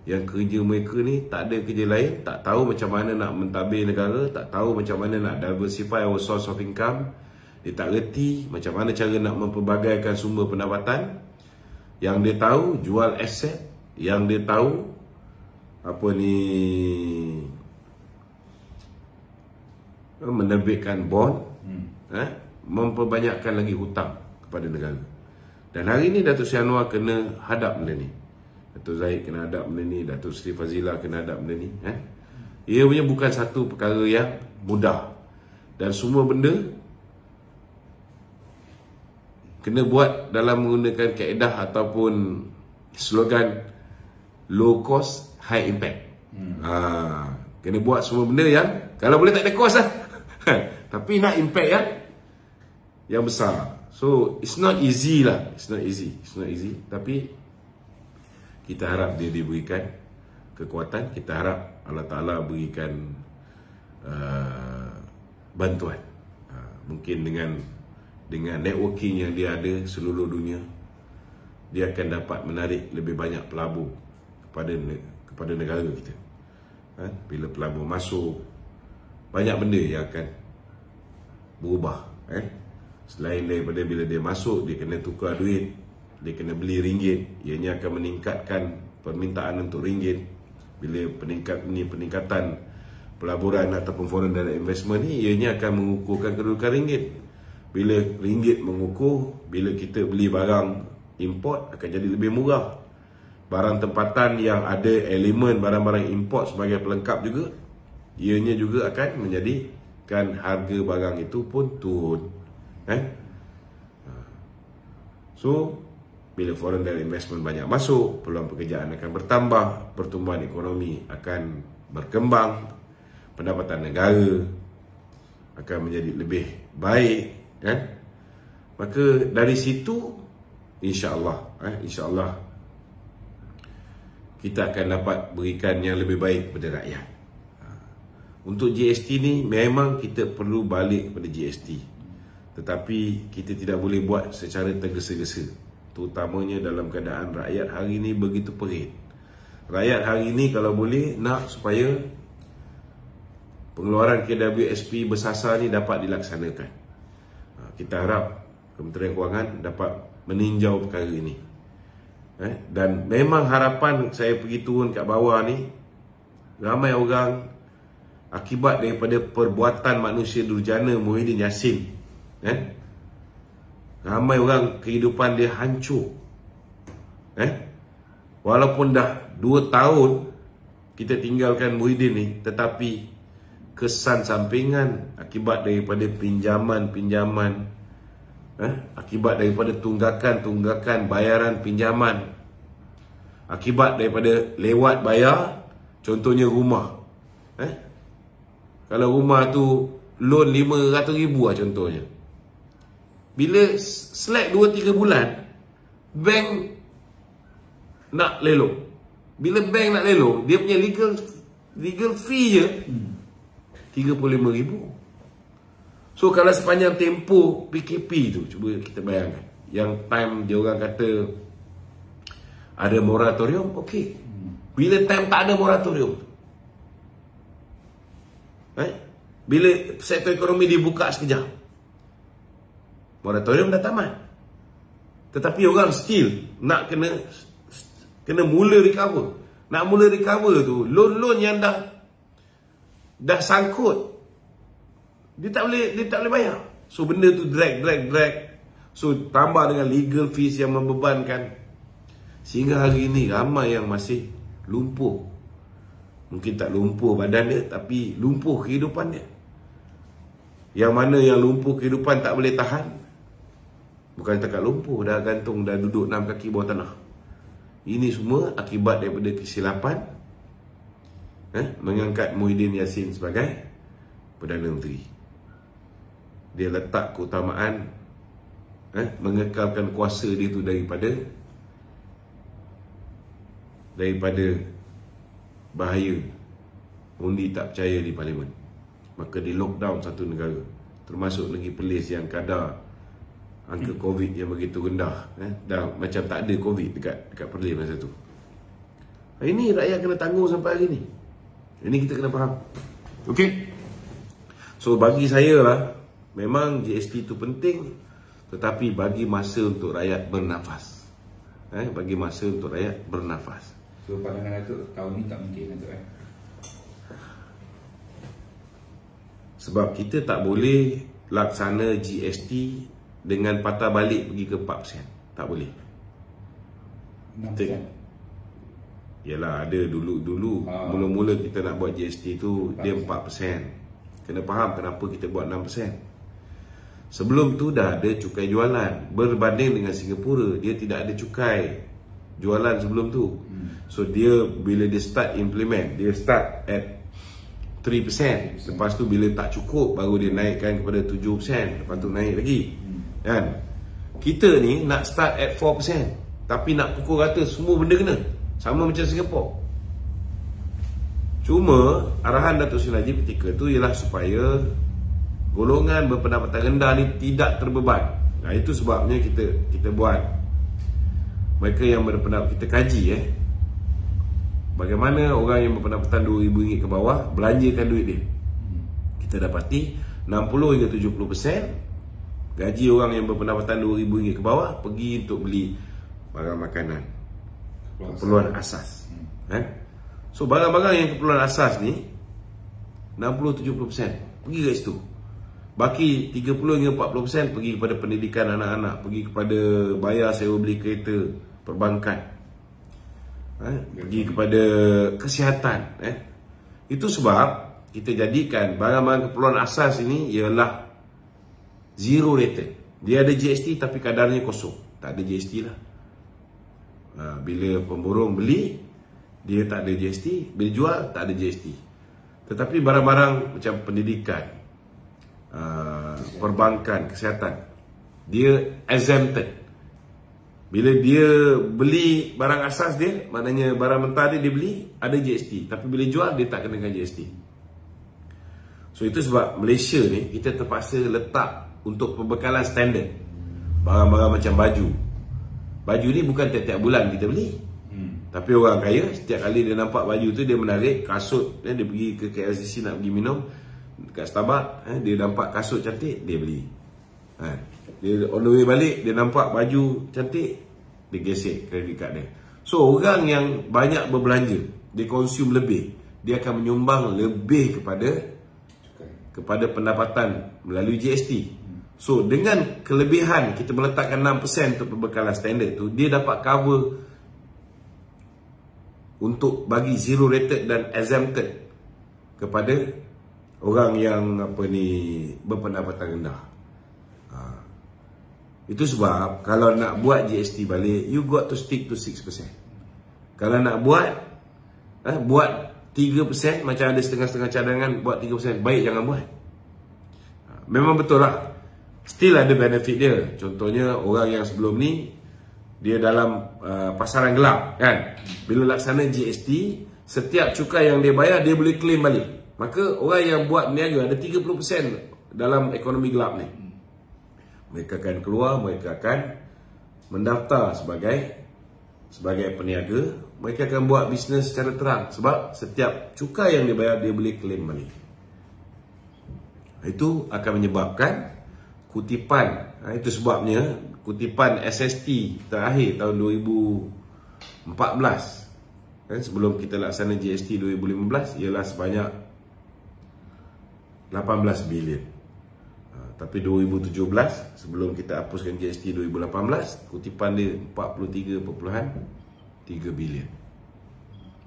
[SPEAKER 1] yang kerja mereka ni tak ada kerja lain, tak tahu macam mana nak mentadbir negara, tak tahu macam mana nak diversify our source of income. Dia tak reti macam mana cara nak memperbagaikan sumber pendapatan. Yang dia tahu jual aset, yang dia tahu menerbitkan bond, memperbanyakkan lagi hutang kepada negara. Dan hari ni Datuk Seri Anwar kena hadap benda ni. Datuk Zahid kena hadap benda ni, Datuk Seri Fazila kena hadap benda ni. Ia punya bukan satu perkara yang mudah. Dan semua benda kena buat dalam menggunakan kaedah ataupun slogan low cost, high impact. Kena buat semua benda yang kalau boleh tak ada cost lah. Tapi nak impact yang besar. So it's not easy lah. It's not easy. Tapi kita harap dia diberikan kekuatan. Kita harap Allah Ta'ala berikan bantuan. Mungkin dengan networking yang dia ada seluruh dunia, dia akan dapat menarik lebih banyak pelabur kepada negara kita. Bila pelabur masuk, banyak benda yang akan berubah. Selain daripada bila dia masuk, dia kena tukar duit, dia kena beli ringgit, ianya akan meningkatkan permintaan untuk ringgit. Bila peningkatan pelaburan ataupun foreign direct investment ni, ianya akan mengukuhkan kedudukan ringgit. Bila ringgit mengukuh, bila kita beli barang import akan jadi lebih murah. Barang tempatan yang ada elemen barang-barang import sebagai pelengkap juga, ianya juga akan menjadikan harga barang itu pun turun. So bila foreign direct investment banyak masuk, peluang pekerjaan akan bertambah, pertumbuhan ekonomi akan berkembang, pendapatan negara akan menjadi lebih baik, maka dari situ insya-Allah kita akan dapat berikan yang lebih baik kepada rakyat. Untuk GST ni memang kita perlu balik kepada GST, tetapi kita tidak boleh buat secara tergesa-gesa, terutamanya dalam keadaan rakyat hari ini begitu perit. Rakyat hari ini kalau boleh nak supaya pengeluaran KWSP bersasar ni dapat dilaksanakan. Kita harap Kementerian Kewangan dapat meninjau perkara ini. Dan memang harapan saya pergi turun kat bawah ni, ramai orang akibat daripada perbuatan manusia durjana Muhyiddin Yassin, ramai orang kehidupan dia hancur. Walaupun dah 2 tahun kita tinggalkan Muhyiddin ni, tetapi kesan sampingan akibat daripada pinjaman-pinjaman, akibat daripada tunggakan-tunggakan bayaran pinjaman, akibat daripada lewat bayar, contohnya rumah, Kalau rumah tu loan 500,000 lah contohnya. Bila slack 2-3 bulan, bank nak lelong. Bila bank nak lelong, dia punya legal fee je 35,000. So kalau sepanjang tempoh PKP tu, cuba kita bayangkan, yang time dia orang kata ada moratorium, okey. Bila time tak ada moratorium, bila sektor ekonomi dibuka sekejap, moratorium dah tamat, tetapi orang still nak kena mula recover. Nak mula recover tu, loan-loan yang dah sangkut, dia tak boleh bayar. So benda tu drag. So tambah dengan legal fees yang membebankan, sehingga hari ini ramai yang masih lumpuh. Mungkin tak lumpuh badan dia, tapi lumpuh kehidupan dia. Yang mana yang lumpuh kehidupan tak boleh tahan, bukan setakat lumpuh, dah gantung, dah duduk 6 kaki bawah tanah. Ini semua akibat daripada kesilapan mengangkat Muhyiddin Yassin sebagai Perdana Menteri. Dia letak keutamaan mengekalkan kuasa dia tu daripada bahaya undi tak percaya di parlimen. Maka di lockdown satu negara, termasuk negeri Perlis yang kadar angka COVID yang begitu rendah, dah macam tak ada COVID dekat Perlis masa tu. Ini rakyat kena tanggung sampai hari ni. Ini kita kena faham. Okey. So bagi saya lah, memang GST tu penting, tetapi bagi masa untuk rakyat bernafas. Bagi masa untuk rakyat bernafas.
[SPEAKER 3] So pandangan Datuk, tahun ni tak mungkin Datuk
[SPEAKER 1] Sebab kita tak boleh laksana GST dengan patah balik pergi ke 4%. Tak boleh.
[SPEAKER 3] 6%.
[SPEAKER 1] Yalah, ada dulu mula-mula kita nak buat GST tu 4%. Dia 4%. Kena faham kenapa kita buat 6%. Sebelum tu dah ada cukai jualan. Berbanding dengan Singapura, dia tidak ada cukai jualan sebelum tu. So dia bila dia start implement, dia start at 3%. Lepas tu bila tak cukup, baru dia naikkan kepada 7%. Lepas tu naik lagi. Kan? Kita ni nak start at 4%, tapi nak pukul rata semua benda kena. Sama macam Singapura. Cuma arahan Datuk Seri Najib ketika tu ialah supaya golongan berpendapatan rendah ni tidak terbeban. Nah, itu sebabnya kita buat. Mereka yang berpendapatan, kita kaji bagaimana orang yang berpendapatan RM2,000 ke bawah belanjakan duit dia. Kita dapati 60 hingga 70% gaji orang yang berpendapatan RM2,000 ke bawah pergi untuk beli barang makanan, keperluan asas. So barang-barang yang keperluan asas ni 60-70% pergi ke situ. Baki 30 hingga 40% pergi kepada pendidikan anak-anak, pergi kepada bayar sewa beli kereta, perbankan, pergi kepada kesihatan. Itu sebab kita jadikan barang-barang keperluan asas ini ialah zero rated. Dia ada GST tapi kadarnya kosong, tak ada GST lah. Bila pemborong beli, dia tak ada GST. Bila jual, tak ada GST. Tetapi barang-barang macam pendidikan, perbankan, kesihatan, dia exempted. Bila dia beli barang asas dia, maknanya barang mentah dia beli, ada GST. Tapi bila jual, dia tak kenakan GST. So itu sebab Malaysia ni, kita terpaksa letak untuk pembekalan standard barang-barang macam baju. Baju ni bukan tiap-tiap bulan kita beli. Tapi orang kaya, setiap kali dia nampak baju tu, dia menarik kasut. Dia pergi ke KLCC nak pergi minum kat Starbucks, dia nampak kasut cantik, dia beli. Dia on the way balik, dia nampak baju cantik, dia gesek kredit card dia. So orang yang banyak berbelanja, dia consume lebih, dia akan menyumbang lebih kepada pendapatan melalui GST. So dengan kelebihan kita meletakkan 6% untuk perbekalan standard tu, dia dapat cover untuk bagi zero rated dan exempted kepada orang yang berpendapatan rendah. Itu sebab kalau nak buat GST balik, you got to stick to 6%. Kalau nak buat 3% 3% macam ada setengah-setengah cadangan buat 3%, baik jangan buat. Memang betul lah, still ada benefit dia. Contohnya orang yang sebelum ni dia dalam pasaran gelap kan, bila laksana GST, setiap cukai yang dia bayar dia boleh claim balik. Maka orang yang buat berniaga ada 30% dalam ekonomi gelap ni. Mereka akan keluar, mereka akan mendaftar sebagai peniaga, mereka akan buat bisnes secara terang sebab setiap cukai yang dia bayar dia boleh claim balik. Itu akan menyebabkan kutipan, itu sebabnya kutipan SST terakhir tahun 2014 kan, sebelum kita laksana GST 2015 ialah sebanyak 18 bilion. Tapi 2017 sebelum kita hapuskan GST 2018, kutipan dia 43.3 bilion.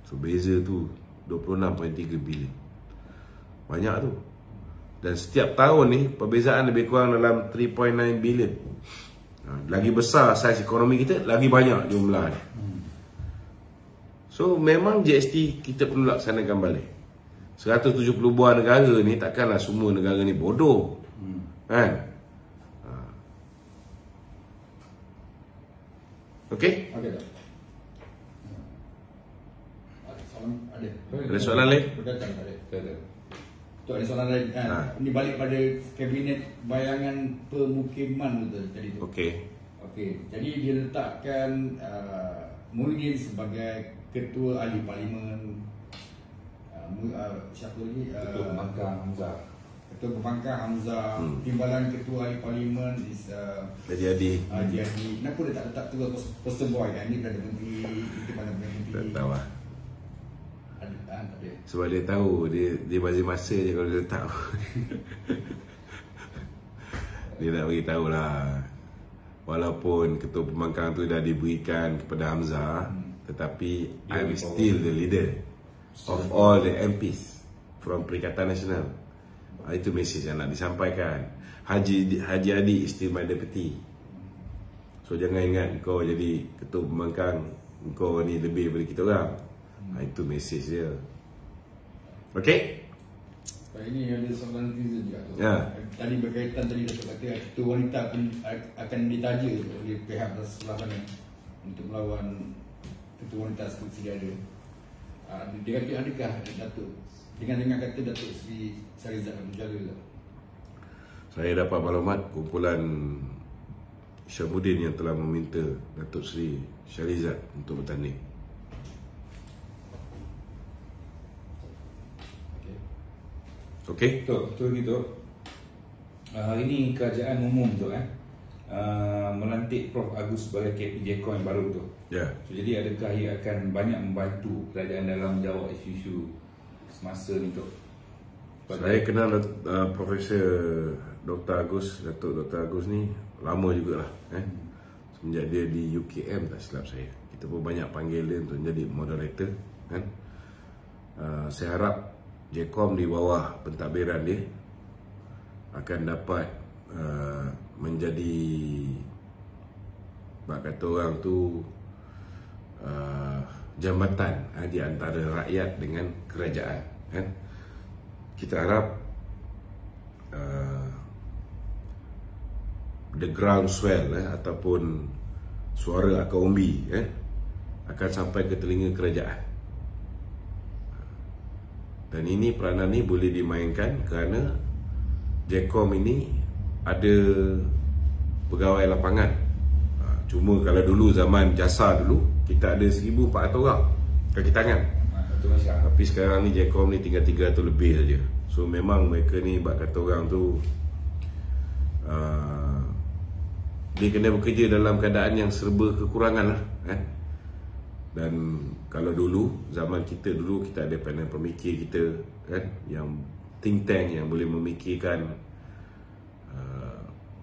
[SPEAKER 1] So beza tu 26.3 bilion. Banyak tu. Dan setiap tahun ni perbezaan lebih kurang dalam 3.9 bilion. Lagi besar saiz ekonomi kita, lagi banyak jumlah ni. So memang GST kita perlu laksanakan balik. 170 buah negara ni, takkanlah semua negara ni bodoh. Kan? Okey?
[SPEAKER 2] Okey tak?
[SPEAKER 1] Ada soalan lain?
[SPEAKER 2] Berkaitan tak ada? Tu ada soalan lain. Ini balik pada kabinet bayangan pemukiman tu tadi tu.
[SPEAKER 1] Okey.
[SPEAKER 2] Jadi dia letakkan Muhyiddin sebagai ketua ahli parlimen. Siapa lagi?
[SPEAKER 3] Ketua Pembangkang Hamzah.
[SPEAKER 2] Ketua Pembangkang Hamzah. Timbalan ketua ahli parlimen is
[SPEAKER 1] Jadi
[SPEAKER 2] kenapa dia tak letak ketua poster boy kan? Ini Perdana Menteri, itu mana Menteri.
[SPEAKER 1] tak tahu lah.
[SPEAKER 2] Tak ada.
[SPEAKER 1] Sebab dia tahu dia bazir masa je kalau dia tahu. Dia nak beritahu lah. Walaupun ketua pembangkang tu dah diberikan kepada Hamzah, tetapi I'm still the leader of all the MPs from Perikatan Nasional. Itu mesej yang nak disampaikan. Haji Adi is still my deputy. So jangan ingat kau jadi ketua pembangkang, kau ni lebih daripada kita orang. Itu mesej dia. Okey?
[SPEAKER 2] Ini ada soalan netizen juga tu.
[SPEAKER 1] Ya.
[SPEAKER 2] Tadi berkaitan tadi Datuk kata ketua wanita akan ditaja oleh pihak sebelah sana untuk melawan ketua wanita seperti ada. Dia kata adakah Datuk dengan kata Datuk Seri Shahrizad Abdul Jalil tu?
[SPEAKER 1] Saya dapat maklumat kumpulan Syamuddin yang telah meminta Datuk Seri Shahrizad untuk bertanding. Okey?
[SPEAKER 3] Betul gitu. Hari ini kerajaan umum tu melantik Prof Agus sebagai KPJKON yang baru tu.
[SPEAKER 1] Ya.
[SPEAKER 3] So, jadi adakah ia akan banyak membantu kerajaan dalam menjawab isu-isu semasa ni tu?
[SPEAKER 1] Saya kenal Profesor Dr. Agus, Datuk Dr. Agus ni lama jugalah semenjak dia di UKM tak silap saya. Kita pun banyak panggil dia untuk menjadi moderator kan. Saya harap JKOM di bawah pentadbiran dia akan dapat menjadi, bak kata orang tu, jambatan di antara rakyat dengan kerajaan kan. Kita harap the groundswell ataupun suara akar umbi akan sampai ke telinga kerajaan. Dan ini peranan ni boleh dimainkan kerana JKOM ini ada pegawai lapangan. Cuma kalau dulu zaman jasa dulu kita ada 1,400 orang kaki tangan. Tapi sekarang ni JKOM ni tinggal 300 lebih saja. So memang mereka ni bak kata orang tu dia kena bekerja dalam keadaan yang serba kekurangan lah Dan kalau dulu, zaman kita dulu, kita ada panel pemikir kita kan, yang think tank yang boleh memikirkan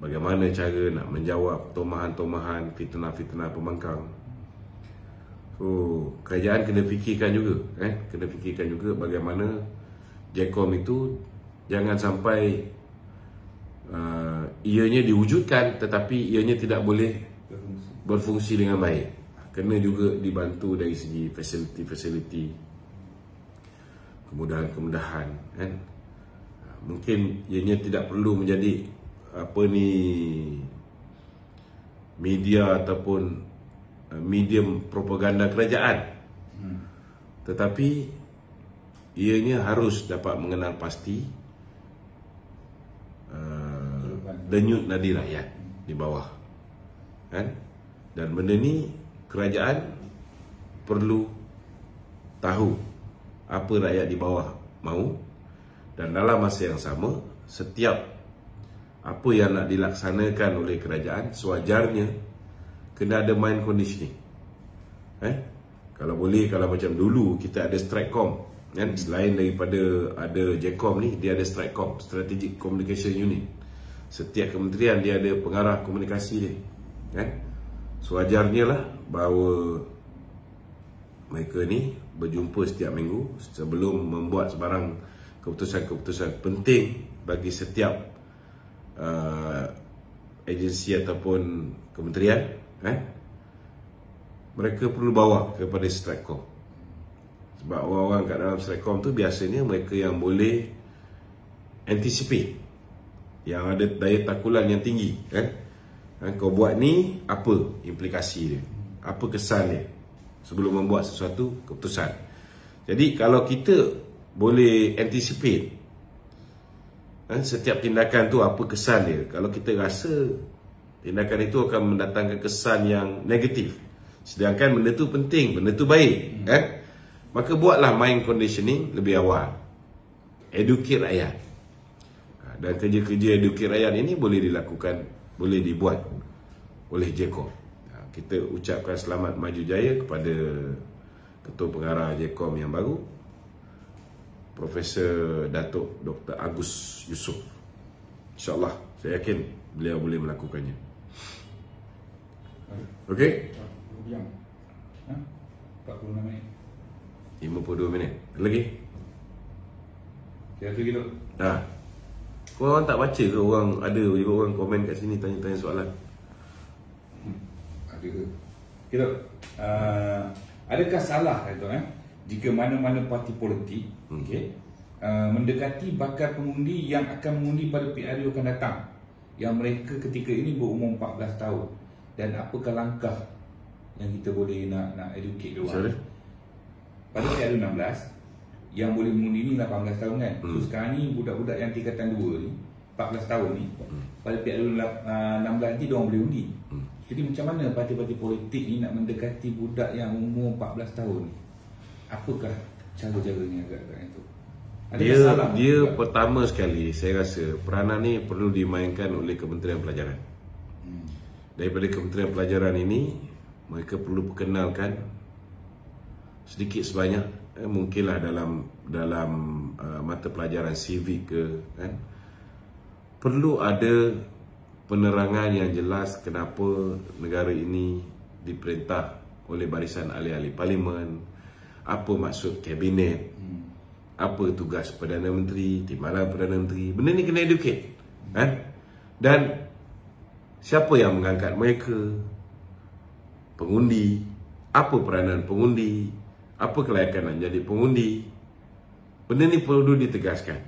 [SPEAKER 1] bagaimana cara nak menjawab tomahan-tomahan, fitnah-fitnah pembangkang. So kerajaan kena fikirkan juga kena fikirkan juga bagaimana JKOM itu jangan sampai ianya diwujudkan tetapi ianya tidak boleh berfungsi dengan baik. Kena juga dibantu dari segi fasiliti-fasiliti kemudahan-kemudahan, kan? Mungkin ianya tidak perlu menjadi media ataupun medium propaganda kerajaan, tetapi ianya harus dapat mengenal pasti denyut nadi rakyat di bawah, kan? Dan benda ni kerajaan perlu tahu apa rakyat di bawah mahu, dan dalam masa yang sama setiap apa yang nak dilaksanakan oleh kerajaan sewajarnya kena ada mind conditioning. Kalau boleh, kalau macam dulu kita ada Stratcom, kan? Selain daripada ada JCOM ni, dia ada Stratcom, Strategic Communication Unit. Setiap kementerian dia ada pengarah komunikasi dia, kan? Sewajarnya lah bahawa mereka ni berjumpa setiap minggu sebelum membuat sebarang keputusan-keputusan penting bagi setiap agensi ataupun kementerian, mereka perlu bawa kepada Stratcom. Sebab orang-orang kat dalam Stratcom tu biasanya mereka yang boleh anticipate, yang ada daya takulan yang tinggi, kan? Kau buat ni, apa implikasi dia, apa kesan dia sebelum membuat sesuatu keputusan. Jadi kalau kita boleh anticipate setiap tindakan tu apa kesan dia, kalau kita rasa tindakan itu akan mendatangkan kesan yang negatif, sedangkan benda tu penting, benda tu baik, maka buatlah mind conditioning lebih awal, educate rakyat. Dan kerja-kerja educate rakyat ini boleh dilakukan, boleh dibuat oleh JCOM. Kita ucapkan selamat maju jaya kepada Ketua Pengarah JCOM yang baru, Profesor Datuk Dr. Agus Yusof. InsyaAllah saya yakin beliau boleh melakukannya. Okey?
[SPEAKER 3] 46 minit.
[SPEAKER 1] 52 minit. Lagi?
[SPEAKER 3] Kira tu gitu.
[SPEAKER 1] Korang tak baca ke orang ada juga orang komen kat sini tanya-tanya soalan?
[SPEAKER 3] Ada ke? Kira adakah salah itu jika mana-mana parti politik mendekati bakal pengundi yang akan mengundi pada PRU akan datang, yang mereka ketika ini berumur 14 tahun, dan apakah langkah yang kita boleh nak educate diorang? Pada PRU 16 yang boleh mengundi ni 18 tahun, kan? So sekarang ni budak-budak yang tingkatan 2 ni 14 tahun ni, pada PRU 16 nanti diorang boleh undi. Jadi macam mana parti-parti politik ni nak mendekati budak yang umur 14 tahun? Apakah cara-caranya agak-agak itu?
[SPEAKER 1] Dia pertama sekali saya rasa peranan ni perlu dimainkan oleh Kementerian Pelajaran. Daripada Kementerian Pelajaran ini, mereka perlu perkenalkan sedikit sebanyak, mungkinlah dalam mata pelajaran civic ke, kan? Perlu ada penerangan yang jelas kenapa negara ini diperintah oleh barisan ahli-ahli parlimen, apa maksud kabinet, apa tugas Perdana Menteri, timbalan Perdana Menteri. Benda ni kena educate, dan siapa yang mengangkat mereka, pengundi, apa peranan pengundi, apa kelayakan nak jadi pengundi. Benda ni perlu ditegaskan.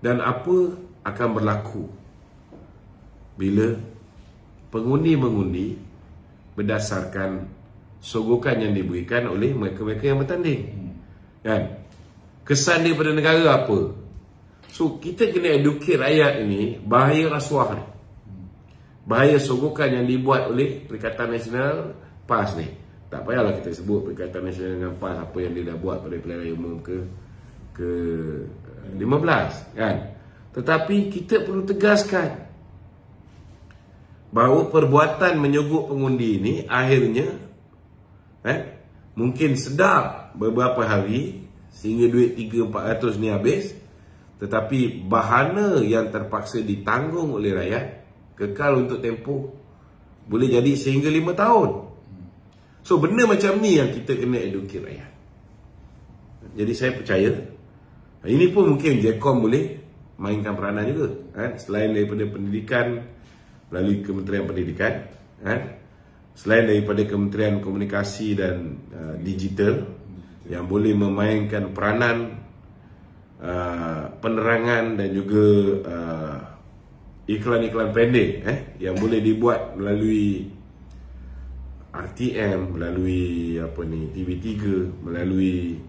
[SPEAKER 1] Dan apa akan berlaku bila pengundi mengundi berdasarkan sogokan yang diberikan oleh mereka-mereka yang bertanding, kan? Kesan dia pada negara apa? So kita kena educate rakyat ini bahaya rasuah ni, bahaya sogokan yang dibuat oleh Perikatan Nasional PAS ni. Tak payahlah kita sebut Perikatan Nasional dengan PAS apa yang dia dah buat pada pilihan raya umum ke 15, kan? Tetapi kita perlu tegaskan bahawa perbuatan menyogok pengundi ini akhirnya mungkin sedap beberapa hari sehingga duit 300-400 ni habis, tetapi bahana yang terpaksa ditanggung oleh rakyat kekal untuk tempoh boleh jadi sehingga 5 tahun. So benda macam ni yang kita kena educate rakyat. Jadi saya percaya ini pun mungkin JCOM boleh mainkan peranan juga, selain daripada pendidikan melalui Kementerian Pendidikan, selain daripada Kementerian Komunikasi dan Digital yang boleh memainkan peranan penerangan dan juga iklan-iklan pendek yang boleh dibuat melalui RTM, melalui TV3, melalui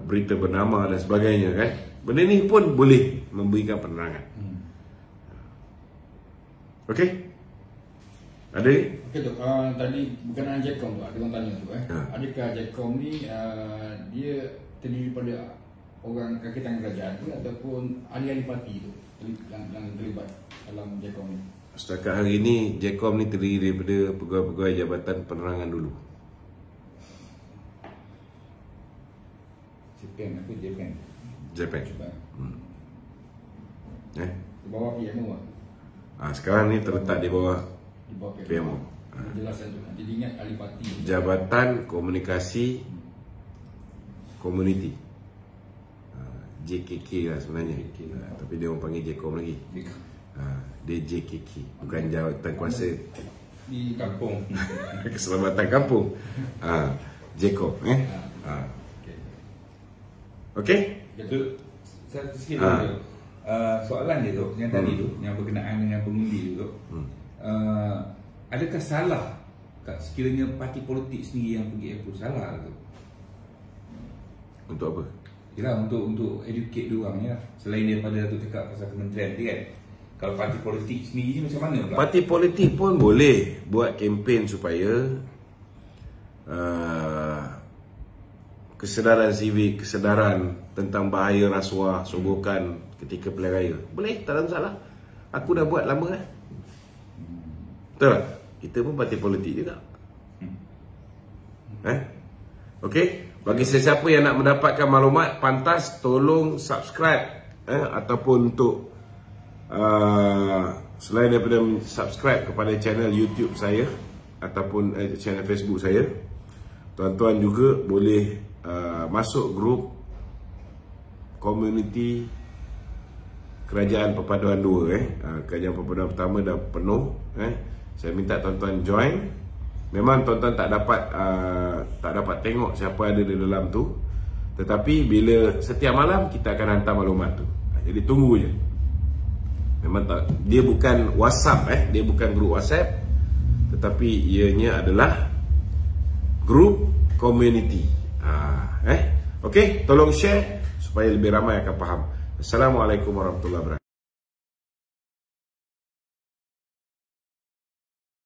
[SPEAKER 1] berita bernama dan sebagainya kan. Benda ni pun boleh memberikan penerangan. Okey? Ada?
[SPEAKER 2] Okey tu, tadi berkenaan JECOM tu, ada orang tanya tu adakah JECOM ni dia terdiri daripada orang kaki tangan kerajaan tu ataupun ahli-ahli parti tu yang terlibat dalam JECOM ni?
[SPEAKER 1] Setakat hari ini JECOM ni terdiri daripada pegawai-pegawai Jabatan Penerangan dulu. Japan.
[SPEAKER 2] Di bawah PMO
[SPEAKER 1] sekarang ni terletak di bawah PMO.
[SPEAKER 2] Penjelasan tu nanti diingat ahli parti.
[SPEAKER 1] Jabatan Komunikasi Komuniti, JKK lah sebenarnya. Tapi dia orang panggil JECOM lagi. Dia JKK, bukan Jabatan Kuasa
[SPEAKER 2] di kampung
[SPEAKER 1] Keselamatan Kampung. JECOM. Okey?
[SPEAKER 3] Betul. Satu sikit dulu. Soalan dia tu, yang tadi tu, yang berkenaan dengan pengundi tu, adakah salah sekiranya parti politik sendiri yang pergi approve, salah tu?
[SPEAKER 1] Untuk apa?
[SPEAKER 3] Yalah, untuk educate diorang ya. Selain daripada tu cakap pasal kementerian tu kan. Kalau parti politik sendiri ni macam mana pula? Parti
[SPEAKER 1] politik pun boleh buat kempen supaya kesedaran sivik, kesedaran tentang bahaya rasuah, sogokan ketika pilihan raya. Boleh, tak ada masalah. Aku dah buat lama kan. Betul tak? Kita pun parti politik juga. Okey? Bagi sesiapa yang nak mendapatkan maklumat, pantas tolong subscribe ataupun untuk selain daripada subscribe kepada channel YouTube saya ataupun channel Facebook saya, tuan-tuan juga boleh masuk grup komuniti Kerajaan Perpaduan 2. Kerajaan Perpaduan pertama dah penuh. Saya minta tuan-tuan join. Memang tuan-tuan tak dapat tengok siapa ada di dalam tu, tetapi bila setiap malam kita akan hantar maklumat tu. Jadi tunggu je. Memang tak, dia bukan WhatsApp dia bukan grup WhatsApp, tetapi ianya adalah grup community. Okey, tolong share supaya lebih ramai akan faham. Assalamualaikum warahmatullahi wabarakatuh.